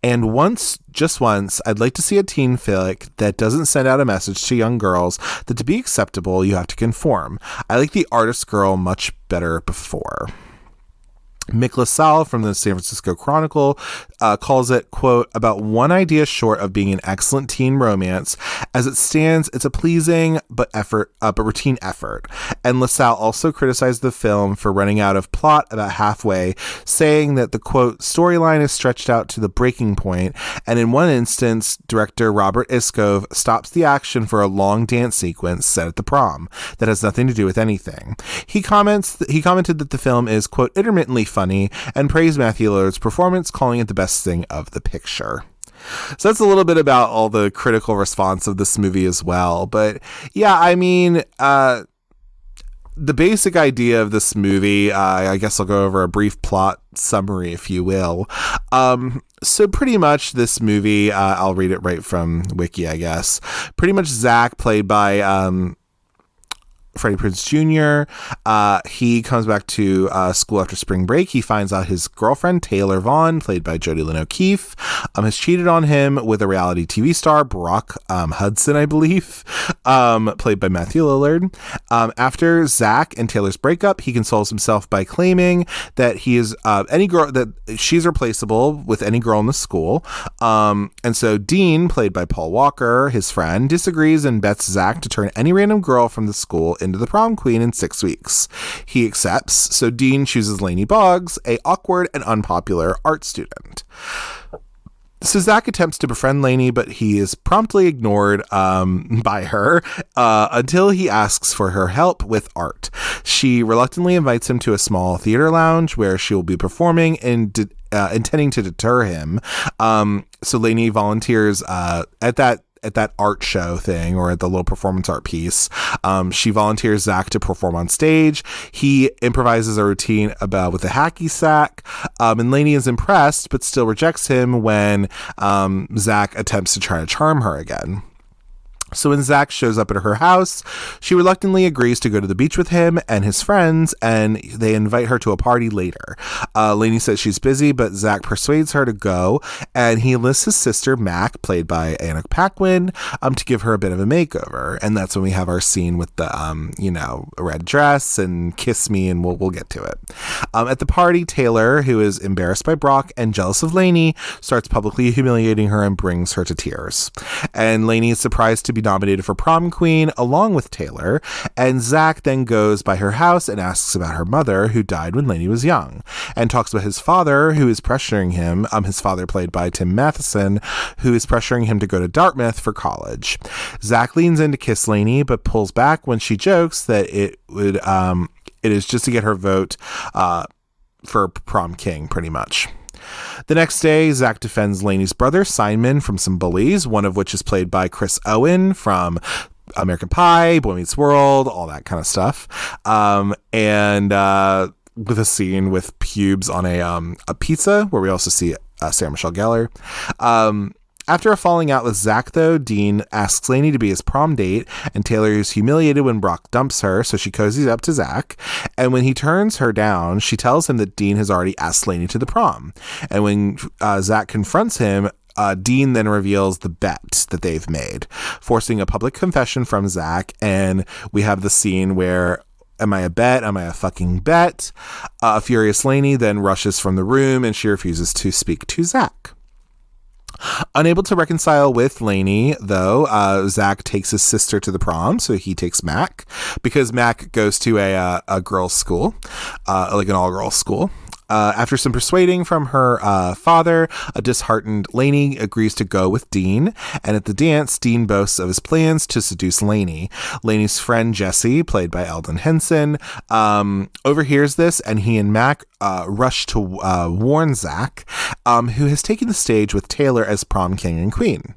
and just once, I'd like to see a teen flick that doesn't send out a message to young girls that to be acceptable, you have to conform. I like the artist girl much better before. Mick LaSalle from the San Francisco Chronicle calls it, quote, about one idea short of being an excellent teen romance. As it stands, it's a pleasing but routine effort. And LaSalle also criticized the film for running out of plot about halfway, saying that the, quote, storyline is stretched out to the breaking point, and in one instance, director Robert Iscove stops the action for a long dance sequence set at the prom that has nothing to do with anything. He commented that the film is, quote, intermittently funny, and praised Matthew Lillard's performance, calling it the best thing of the picture. So that's a little bit about all the critical response of this movie as well. But yeah, I mean, the basic idea of this movie, I guess I'll go over a brief plot summary, if you will. So pretty much this movie, I'll read it right from Wiki, I guess. Pretty much Zach, played by Freddie Prinze Jr. He comes back to school after spring break. He finds out his girlfriend, Taylor Vaughn, played by Jodi Lynn O'Keefe, has cheated on him with a reality TV star, Brock Hudson, I believe, played by Matthew Lillard. After Zach and Taylor's breakup, he consoles himself by claiming that he is that she's replaceable with any girl in the school. And so Dean, played by Paul Walker, his friend, disagrees and bets Zach to turn any random girl from the school into the prom queen in 6 weeks. He accepts, so Dean chooses Lainey Boggs, a awkward and unpopular art student. So Zach attempts to befriend Lainey, but he is promptly ignored by her until he asks for her help with art. She reluctantly invites him to a small theater lounge where she will be performing and intending to deter him. So Lainey volunteers at that art show thing, or at the little performance art piece. She volunteers Zach to perform on stage. He improvises a routine with a hacky sack, and Lainey is impressed, but still rejects him when Zach attempts to try to charm her again. So when Zach shows up at her house, she reluctantly agrees to go to the beach with him and his friends, and they invite her to a party later. Lainey says she's busy, but Zach persuades her to go, and he enlists his sister, Mac, played by Anna Paquin, to give her a bit of a makeover. And that's when we have our scene with the, red dress and kiss me, and we'll get to it. At the party, Taylor, who is embarrassed by Brock and jealous of Lainey, starts publicly humiliating her and brings her to tears. And Lainey is surprised to be nominated for prom queen along with Taylor, and Zach then goes by her house and asks about her mother, who died when Lainey was young, and talks about his father, who is pressuring him, his father played by Tim Matheson, who is pressuring him to go to Dartmouth for college. Zach leans in to kiss Lainey, but pulls back when she jokes that it is just to get her vote for prom king, pretty much. The next day, Zach defends Lainey's brother, Simon, from some bullies, one of which is played by Chris Owen from American Pie, Boy Meets World, all that kind of stuff. And with a scene with pubes on a pizza, where we also see Sarah Michelle Gellar. After a falling out with Zach, though, Dean asks Lainey to be his prom date, and Taylor is humiliated when Brock dumps her, so she cozies up to Zach. And when he turns her down, she tells him that Dean has already asked Lainey to the prom. And when Zach confronts him, Dean then reveals the bet that they've made, forcing a public confession from Zach. And we have the scene where, am I a bet? Am I a fucking bet? A furious Lainey then rushes from the room, and she refuses to speak to Zach. Unable to reconcile with Lainey, though, Zach takes his sister to the prom, so he takes Mac, because Mac goes to a girls' school, like an all-girls school. After some persuading from her father, a disheartened Lainey agrees to go with Dean, and at the dance, Dean boasts of his plans to seduce Lainey. Lainey's friend Jesse, played by Eldon Henson, overhears this, and he and Mac rush to warn Zach, who has taken the stage with Taylor as prom king and queen.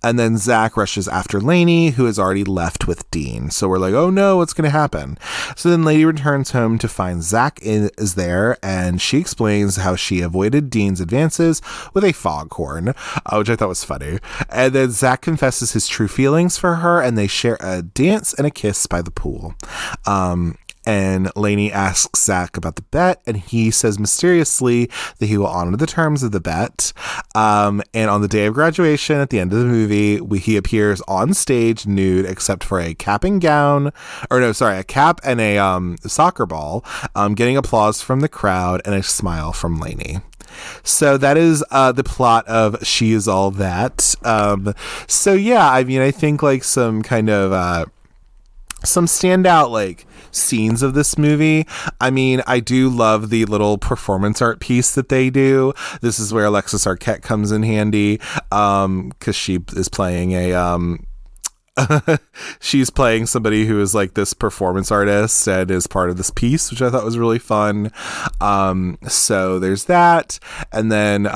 And then Zach rushes after Lainey, who has already left with Dean. So we're like, oh no, what's going to happen? So then Lainey returns home to find Zach is there, and she explains how she avoided Dean's advances with a foghorn, which I thought was funny. And then Zach confesses his true feelings for her, and they share a dance and a kiss by the pool. And Lainey asks Zach about the bet, and he says mysteriously that he will honor the terms of the bet. And on the day of graduation, at the end of the movie, he appears on stage nude, except for a cap and a cap and a soccer ball, getting applause from the crowd and a smile from Lainey. So that is the plot of She Is All That. So yeah, I mean, I think like some kind of some standout like scenes of this movie. I mean, I do love the little performance art piece that they do. This is where Alexis Arquette comes in handy, because she is playing she's playing somebody who is like this performance artist and is part of this piece, which I thought was really fun. So there's that. And then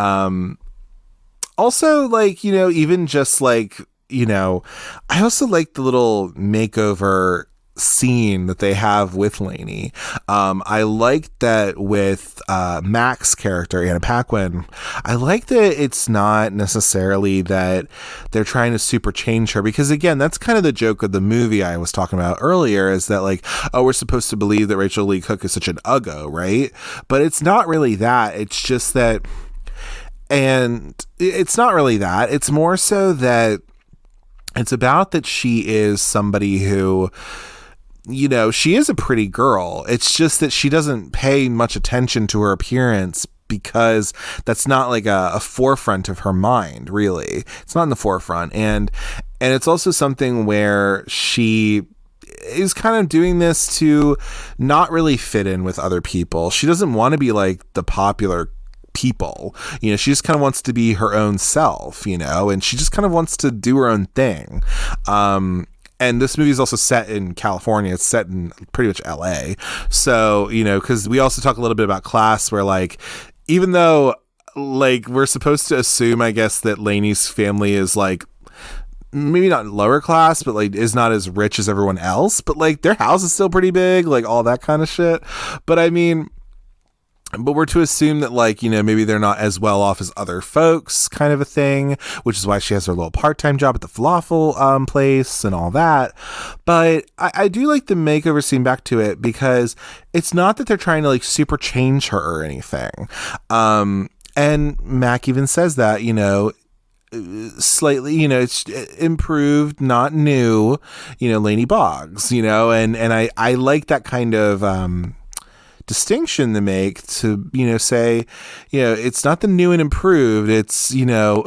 also, like, you know, even just like, you know, I also like the little makeover scene that they have with Lainey. I like that with Mac's character, Anna Paquin. I like that it's not necessarily that they're trying to super change her, because again, that's kind of the joke of the movie I was talking about earlier, is that like, oh, we're supposed to believe that Rachael Leigh Cook is such an uggo, right? But it's not really that. It's just that, and it's not really that. It's more so that it's about that she is somebody who, you know, she is a pretty girl. It's just that she doesn't pay much attention to her appearance because that's not like a forefront of her mind, really. It's not in the forefront. And it's also something where she is kind of doing this to not really fit in with other people. She doesn't want to be like the popular people, you know. She just kind of wants to be her own self, you know, and she just kind of wants to do her own thing. And this movie is also set in California. It's set in pretty much LA. So, you know, because we also talk a little bit about class, where like, even though like we're supposed to assume, I guess, that Lainey's family is like maybe not lower class, but like is not as rich as everyone else, but like their house is still pretty big, like all that kind of shit. But I mean, but we're to assume that, like, you know, maybe they're not as well off as other folks, kind of a thing, which is why she has her little part-time job at the falafel place and all that. But I do like the makeover scene, back to it, because it's not that they're trying to like super change her or anything. And Mac even says that, you know, slightly, you know, it's improved, not new, you know, Lainey Boggs, you know, and I like that kind of distinction to make, to, you know, say, you know, it's not the new and improved, it's, you know,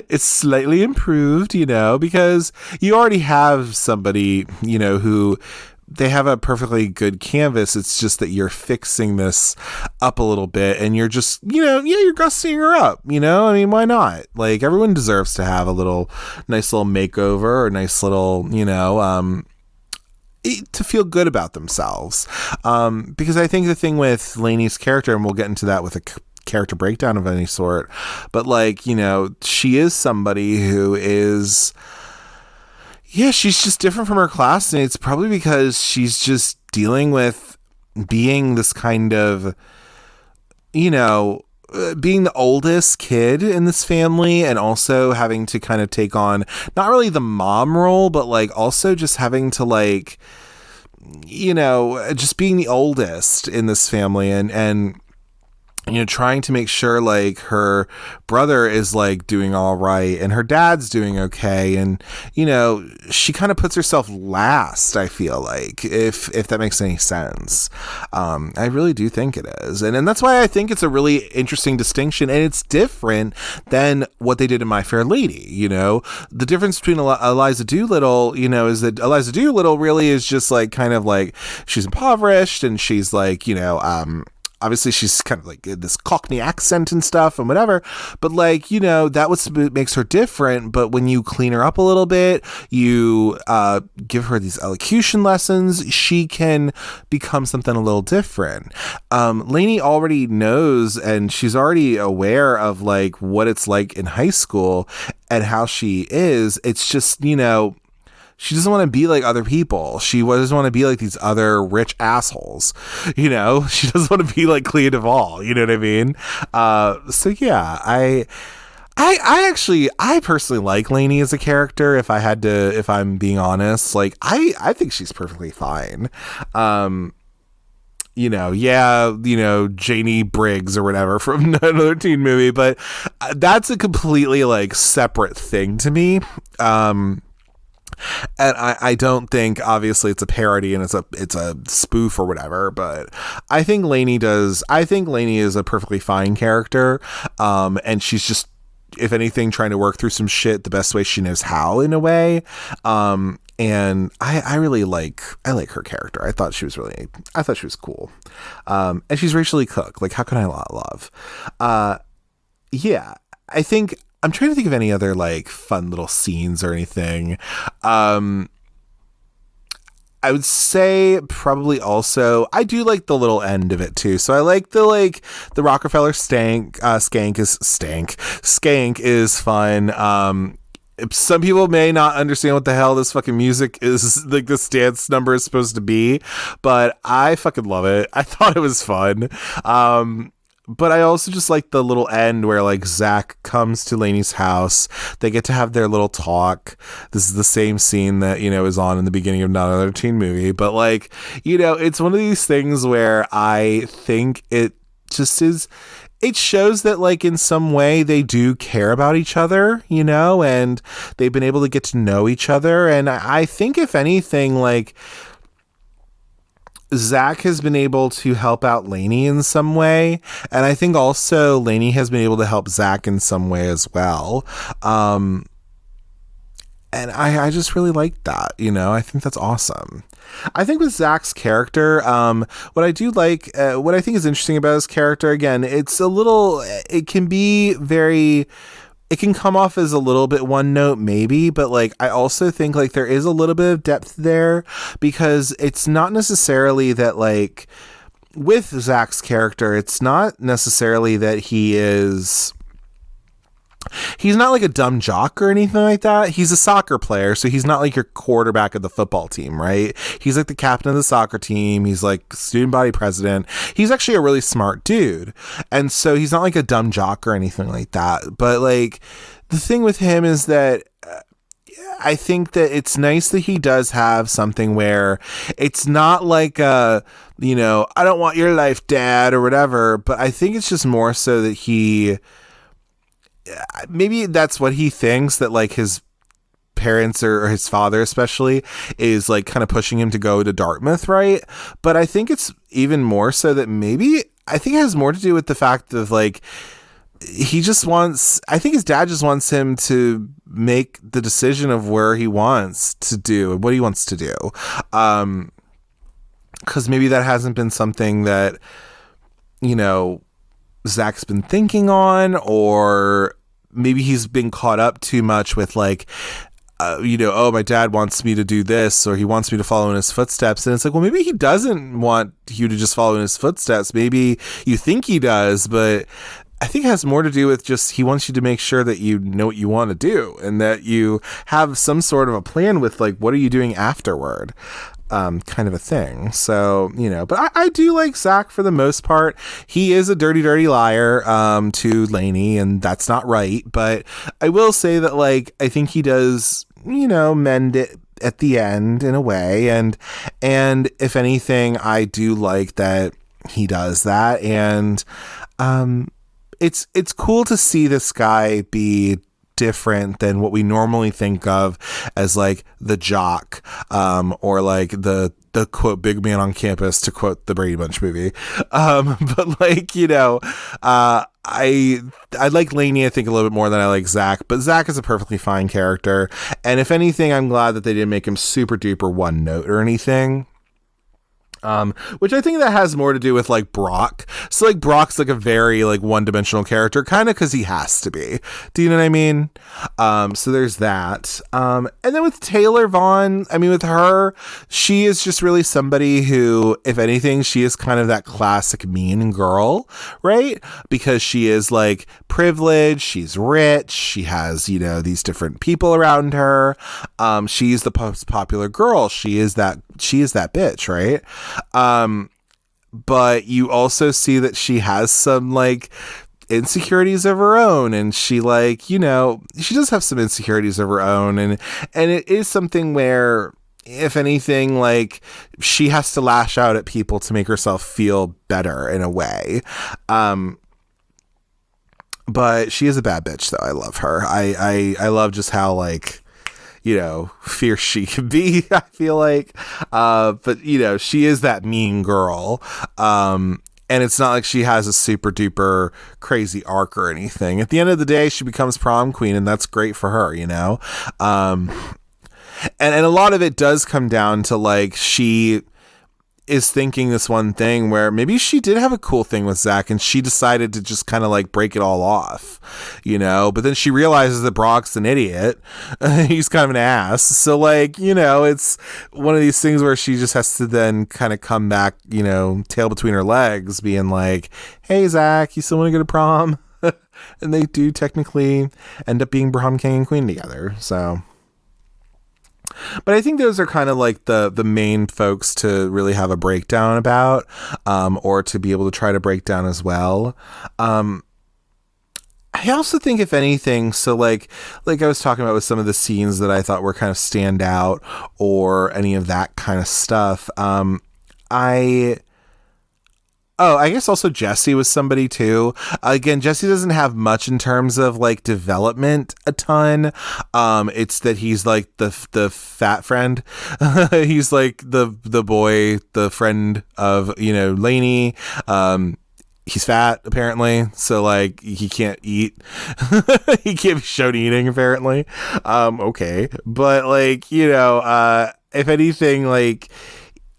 it's slightly improved, you know, because you already have somebody, you know, who they have a perfectly good canvas. It's just that you're fixing this up a little bit, and you're just, you know, yeah, you're gussing her up, you know. I mean, why not? Like, everyone deserves to have a little nice little makeover, or nice little, you know, to feel good about themselves. Because I think the thing with Lainey's character, and we'll get into that with a character breakdown of any sort, but like, you know, she is somebody who is, yeah, she's just different from her classmates, probably because she's just dealing with being this kind of, you know, being the oldest kid in this family, and also having to kind of take on not really the mom role, but like also just having to, like, you know, just being the oldest in this family, and you know, trying to make sure like her brother is like doing all right and her dad's doing okay, and you know, she kind of puts herself last, I feel like, if that makes any sense. I really do think it is, and that's why I think it's a really interesting distinction, and it's different than what they did in My Fair Lady. You know, the difference between Eliza Doolittle, you know, is that Eliza Doolittle really is just like kind of like, she's impoverished, and she's like, you know, obviously she's kind of like this Cockney accent and stuff and whatever, but like, that what makes her different. But when you clean her up a little bit, you give her these elocution lessons, she can become something a little different. Lainey already knows, and she's already aware of like what it's like in high school and how she is. It's just, she doesn't want to be like other people. She doesn't want to be like these other rich assholes. She doesn't want to be like Clea Duvall. You know what I mean? So yeah, I personally like Lainey as a character. If I'm being honest, like I think she's perfectly fine. Janie Briggs or whatever from another teen movie, but that's a completely like separate thing to me. And I don't think, obviously it's a parody and it's a spoof or whatever, but I think Lainey is a perfectly fine character. And she's just, if anything, trying to work through some shit the best way she knows how, in a way. And I really like her character. I thought she was cool. And she's racially cooked. Like, how can I not love? Yeah, I think, I'm trying to think of any other like fun little scenes or anything. I would say probably also, I do like the little end of it too. So I like the Rockerfeller Skank is fun. Some people may not understand what the hell this fucking music is, like this dance number is supposed to be, but I fucking love it. I thought it was fun. But I also just like the little end where like Zach comes to Lainey's house. They get to have their little talk. This is the same scene that, is on in the beginning of Not Another Teen Movie. But like, it's one of these things where I think it just is, it shows that like in some way they do care about each other, and they've been able to get to know each other. And I think if anything, like, Zach has been able to help out Lainey in some way, and I think also Lainey has been able to help Zach in some way as well. And I just really like that, I think that's awesome. I think with Zach's character, what I do like, what I think is interesting about his character, again, it can come off as a little bit one note maybe, but like I also think like there is a little bit of depth there, because it's not necessarily that like with Zach's character, it's not necessarily that he's not like a dumb jock or anything like that. He's a soccer player, so he's not like your quarterback of the football team, right? He's like the captain of the soccer team. He's like student body president. He's actually a really smart dude. And so he's not like a dumb jock or anything like that. But like the thing with him is that I think that it's nice that he does have something where it's not like I don't want your life, Dad, or whatever. But I think it's just more so that maybe that's what he thinks, that like his parents or his father especially is like kind of pushing him to go to Dartmouth, right? But I think it's even more so that maybe I think it has more to do with the fact of like I think his dad just wants him to make the decision of where he wants to do and what he wants to do, because maybe that hasn't been something that Zach's been thinking on, or maybe he's been caught up too much with like, oh, my dad wants me to do this, or he wants me to follow in his footsteps. And it's like, well, maybe he doesn't want you to just follow in his footsteps. Maybe you think he does, but I think it has more to do with just he wants you to make sure that you know what you want to do and that you have some sort of a plan with like, what are you doing afterward? Kind of a thing. So, but I do like Zach for the most part. He is a dirty, dirty liar to Lainey, and that's not right. But I will say that, like, I think he does, mend it at the end in a way. And if anything, I do like that he does that. And it's cool to see this guy be different than what we normally think of as like the jock, or like the quote big man on campus, to quote the Brady Bunch movie. But like, I like Lainey, I think, a little bit more than I like Zach, but Zach is a perfectly fine character. And if anything, I'm glad that they didn't make him super duper one note or anything. Which I think that has more to do with like Brock. So like Brock's like a very like one-dimensional character, kind of because he has to be. Do you know what I mean? So there's that. And then with Taylor Vaughn, I mean, with her, she is just really somebody who, if anything, she is kind of that classic mean girl, right? Because she is like privileged, she's rich, she has, you know, these different people around her. She's the most popular girl. She is that bitch, right? But you also see that she has some like insecurities of her own, and she like, you know, she does have some insecurities of her own, and it is something where, if anything, like she has to lash out at people to make herself feel better in a way. But she is a bad bitch though. I love her. I love just how like, you know, fierce she can be, I feel like. But, you know, she is that mean girl. And it's not like she has a super duper crazy arc or anything. At the end of the day, she becomes prom queen, and that's great for her, you know? And a lot of it does come down to like, she is thinking this one thing where maybe she did have a cool thing with Zach and she decided to just kind of like break it all off, you know, but then she realizes that Brock's an idiot. He's kind of an ass. So like, you know, it's one of these things where she just has to then kind of come back, you know, tail between her legs, being like, hey, Zach, you still want to go to prom? And they do technically end up being prom king and queen together. So, but I think those are kind of like the main folks to really have a breakdown about, or to be able to try to break down as well. I also think, if anything, so like I was talking about with some of the scenes that I thought were kind of stand out or any of that kind of stuff. I guess also Jesse was somebody too. Again, Jesse doesn't have much in terms of like development a ton. It's that he's like the fat friend. He's like the boy, the friend of, you know, Leigh. He's fat apparently, so like he can't eat. He can't be shown eating apparently. Okay, but like, you know, if anything, like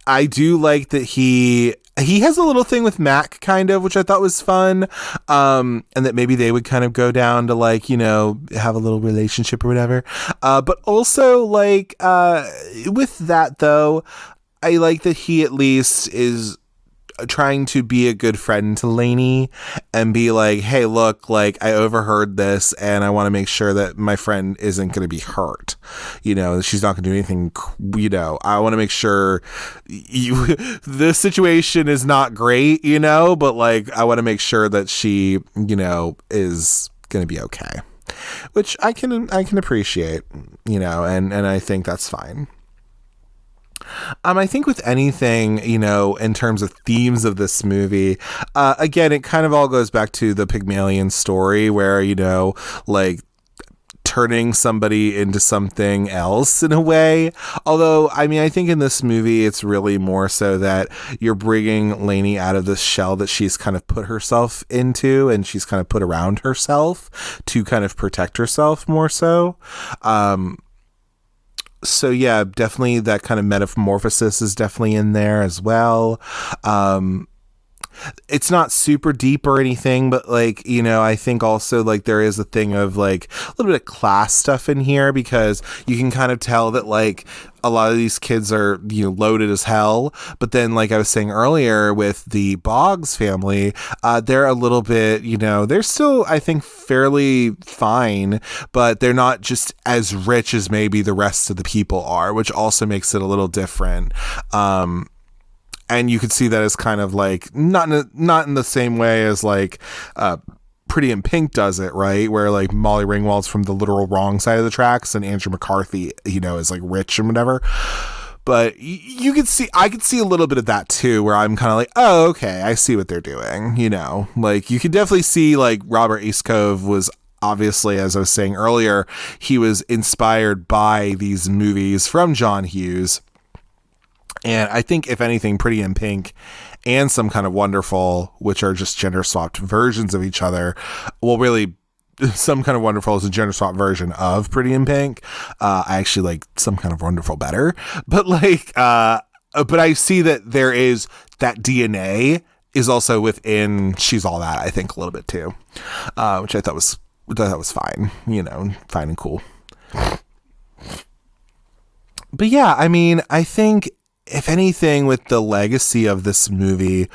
I do like that he has a little thing with Mac kind of, which I thought was fun. And that maybe they would kind of go down to like, you know, have a little relationship or whatever. But also like, with that though, I like that he at least is trying to be a good friend to Leigh and be like, hey, look, like I overheard this and I want to make sure that my friend isn't going to be hurt. You know, she's not going to do anything, you know, I want to make sure the situation is not great, you know, but like, I want to make sure that she, you know, is going to be okay, which I can appreciate, you know, and I think that's fine. I think with anything, you know, in terms of themes of this movie, again, it kind of all goes back to the Pygmalion story where, you know, like turning somebody into something else in a way. Although, I mean, I think in this movie, it's really more so that you're bringing Leigh out of this shell that she's kind of put herself into and she's kind of put around herself to kind of protect herself more so. So yeah, definitely that kind of metamorphosis is definitely in there as well. It's not super deep or anything, but like, you know, I think also like there is a thing of like a little bit of class stuff in here because you can kind of tell that like a lot of these kids are, you know, loaded as hell. But then, like I was saying earlier with the Boggs family, they're a little bit, you know, they're still, I think, fairly fine, but they're not just as rich as maybe the rest of the people are, which also makes it a little different. And you could see that as kind of like not in the same way as like Pretty in Pink does it, right? Where like Molly Ringwald's from the literal wrong side of the tracks and Andrew McCarthy, you know, is like rich and whatever. But you could see, I could see a little bit of that too, where I'm kind of like, oh, okay, I see what they're doing. You know, like you could definitely see like Robert Iscove was obviously, as I was saying earlier, he was inspired by these movies from John Hughes. And I think, if anything, Pretty in Pink and Some Kind of Wonderful, which are just gender swapped versions of each other, well, really, Some Kind of Wonderful is a gender swapped version of Pretty in Pink. I actually like Some Kind of Wonderful better, but like, but I see that there is that DNA is also within She's All That, I think, a little bit too, which I thought was fine, fine and cool. But yeah, I mean, I think if anything, with the legacy of this movie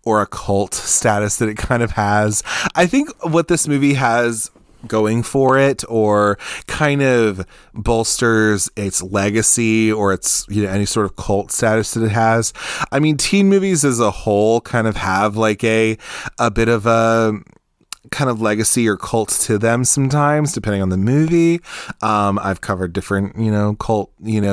or a cult status that it kind of has, I think what this movie has going for it, or kind of bolsters its legacy or its any sort of cult status that it has. I mean, teen movies as a whole kind of have like a bit of a kind of legacy or cult to them sometimes, depending on the movie. I've covered different, cult,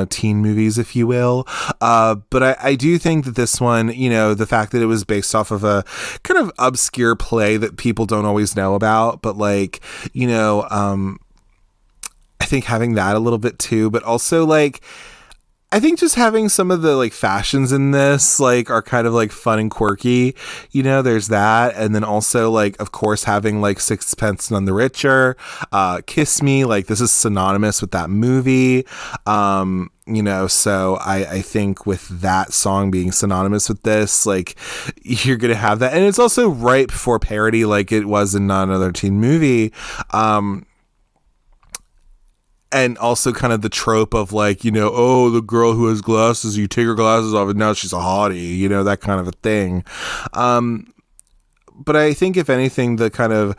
teen movies, if you will. But I do think that this one, the fact that it was based off of a kind of obscure play that people don't always know about, but like, I think having that a little bit too, but also like, I think just having some of the like fashions in this like are kind of like fun and quirky, there's that. And then also like, of course, having like Sixpence None the Richer, Kiss Me, like this is synonymous with that movie. So I think with that song being synonymous with this, like you're going to have that. And it's also ripe for parody like it was in Not Another Teen Movie. And also kind of the trope of like, the girl who has glasses, you take her glasses off and now she's a hottie, that kind of a thing. But I think if anything, the kind of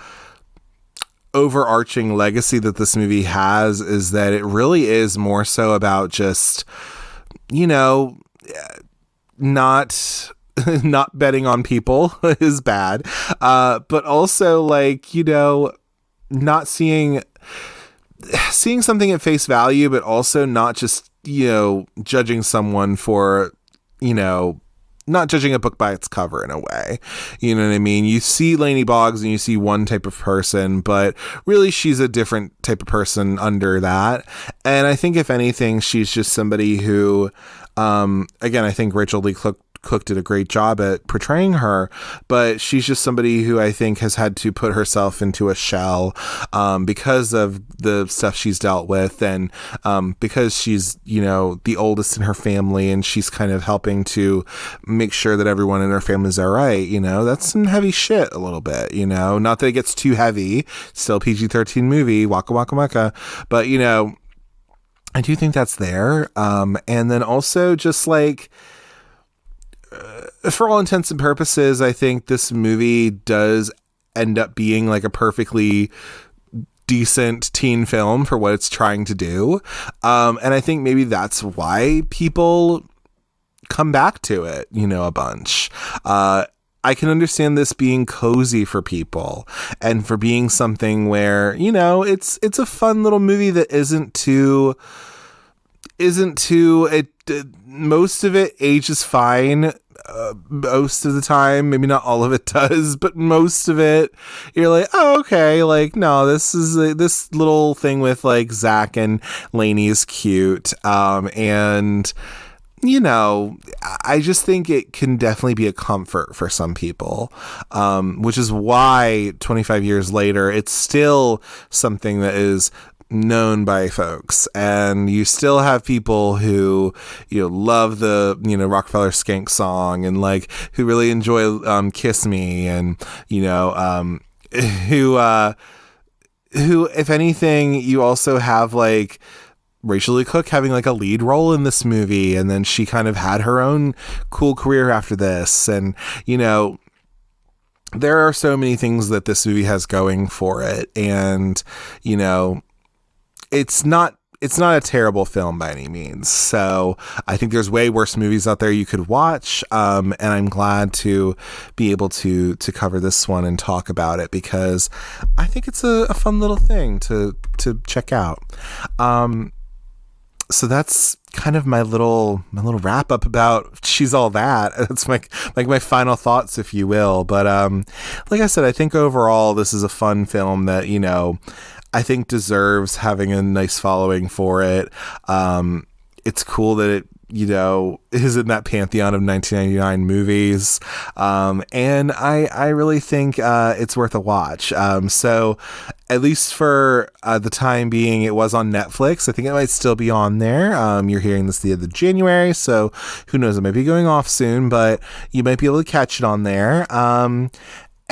overarching legacy that this movie has is that it really is more so about just, not betting on people is bad. But also like, not seeing something at face value, but also not just, judging someone for, not judging a book by its cover in a way. You know what I mean? You see Lainey Boggs and you see one type of person, but really she's a different type of person under that. And I think if anything, she's just somebody who, again, I think Rachael Leigh Cook did a great job at portraying her, but she's just somebody who I think has had to put herself into a shell because of the stuff she's dealt with, and because she's the oldest in her family, and she's kind of helping to make sure that everyone in her family is all right. That's some heavy shit a little bit. Not that it gets too heavy, still PG-13 movie, waka waka waka, but I do think that's there. And then also just like, for all intents and purposes, I think this movie does end up being like a perfectly decent teen film for what it's trying to do. And I think maybe that's why people come back to it, a bunch. I can understand this being cozy for people and for being something where, it's a fun little movie that isn't too, most of it ages fine. Most of the time, maybe not all of it does, but most of it, you're like, oh, okay, like, no, this is this little thing with like Zach and Lainey is cute. And I just think it can definitely be a comfort for some people, which is why 25 years later, it's still something that is known by folks, and you still have people who love the Rockerfeller Skank song, and like who really enjoy Kiss Me, and who if anything, you also have like Rachael Leigh Cook having like a lead role in this movie, and then she kind of had her own cool career after this, and there are so many things that this movie has going for it, and it's not a terrible film by any means. So I think there's way worse movies out there you could watch. And I'm glad to be able to cover this one and talk about it, because I think it's a fun little thing to check out. So that's kind of my little wrap up about She's All That. That's my final thoughts, if you will. But like I said, I think overall this is a fun film that, I think deserves having a nice following for it. It's cool that it, is in that pantheon of 1999 movies. And I really think it's worth a watch. So at least for the time being, it was on Netflix. I think it might still be on there. You're hearing this the end of January, so who knows? It might be going off soon, but you might be able to catch it on there.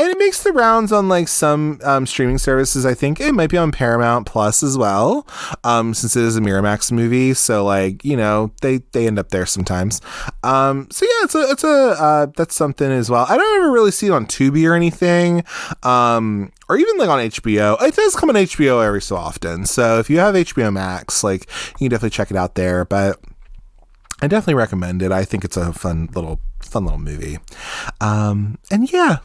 And it makes the rounds on like some streaming services. I think it might be on Paramount Plus as well, since it is a Miramax movie. So like, you know, they end up there sometimes. So yeah, it's a that's something as well. I don't ever really see it on Tubi or anything, or even like on HBO. It does come on HBO every so often. So if you have HBO Max, like you can definitely check it out there. But I definitely recommend it. I think it's a fun little movie. And yeah.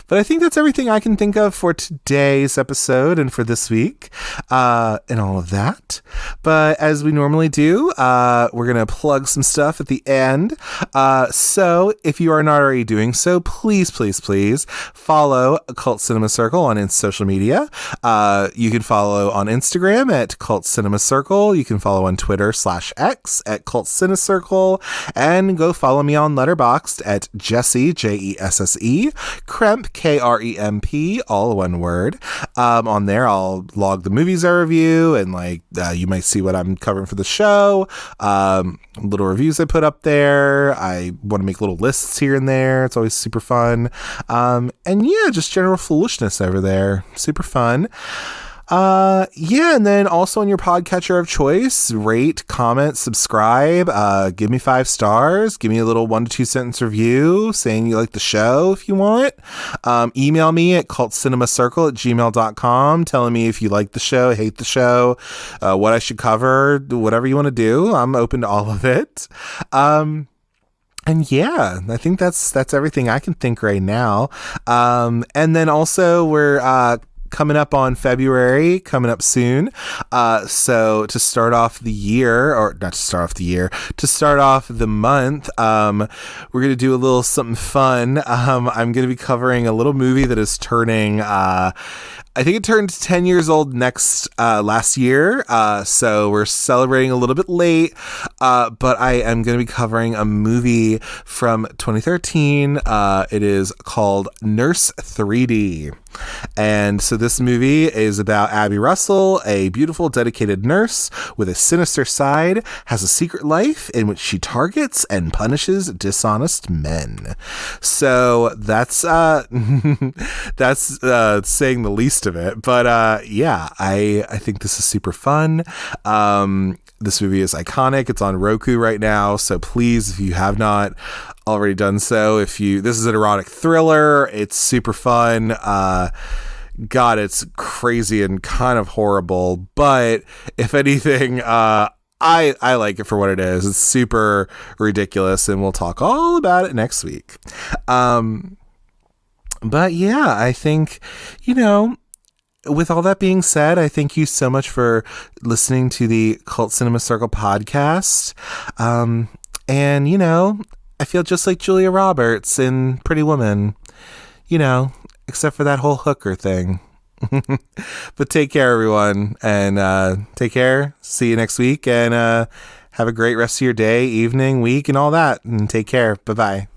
But I think that's everything I can think of for today's episode and for this week, and all of that. But as we normally do, we're going to plug some stuff at the end. So if you are not already doing so, please follow Cult Cinema Circle on social media. You can follow on Instagram at Cult Cinema Circle. You can follow on Twitter /X at Cult Cinema Circle, and go follow me on Letterboxd at Jesse, Jesse, Kremp, Kremp, all one word. On there, I'll log the movies I review, and like you might see what I'm covering for the show. Little reviews I put up there. I want to make little lists here and there. It's always super fun. And yeah, just general foolishness over there. Super fun. Yeah, and then also on your podcatcher of choice, rate, comment, subscribe, give me 5 stars, give me a little 1 to 2 sentence review saying you like the show if you want. Email me at cultcinemacircle@gmail.com telling me if you like the show, hate the show, what I should cover, whatever you want to do. I'm open to all of it. And yeah, I think that's everything I can think right now. And then also we're coming up on February, coming up soon. So to start off the year, or not to start off the year, to start off the month, we're going to do a little something fun. I'm going to be covering a little movie that is turning, I think it turned 10 years old last year. So we're celebrating a little bit late. But I am going to be covering a movie from 2013. It is called Nurse 3D. And so this movie is about Abby Russell, a beautiful, dedicated nurse with a sinister side, has a secret life in which she targets and punishes dishonest men. So that's saying the least of it. But yeah, I think this is super fun. This movie is iconic. It's on Roku right now. So please, if you have not already done so, this is an erotic thriller. It's super fun. God, it's crazy and kind of horrible. But if anything, I like it for what it is. It's super ridiculous, and we'll talk all about it next week. But yeah, I think, with all that being said, I thank you so much for listening to the Cult Cinema Circle podcast. And, I feel just like Julia Roberts in Pretty Woman, except for that whole hooker thing. But take care, everyone, and take care. See you next week, and have a great rest of your day, evening, week, and all that. And take care. Bye-bye.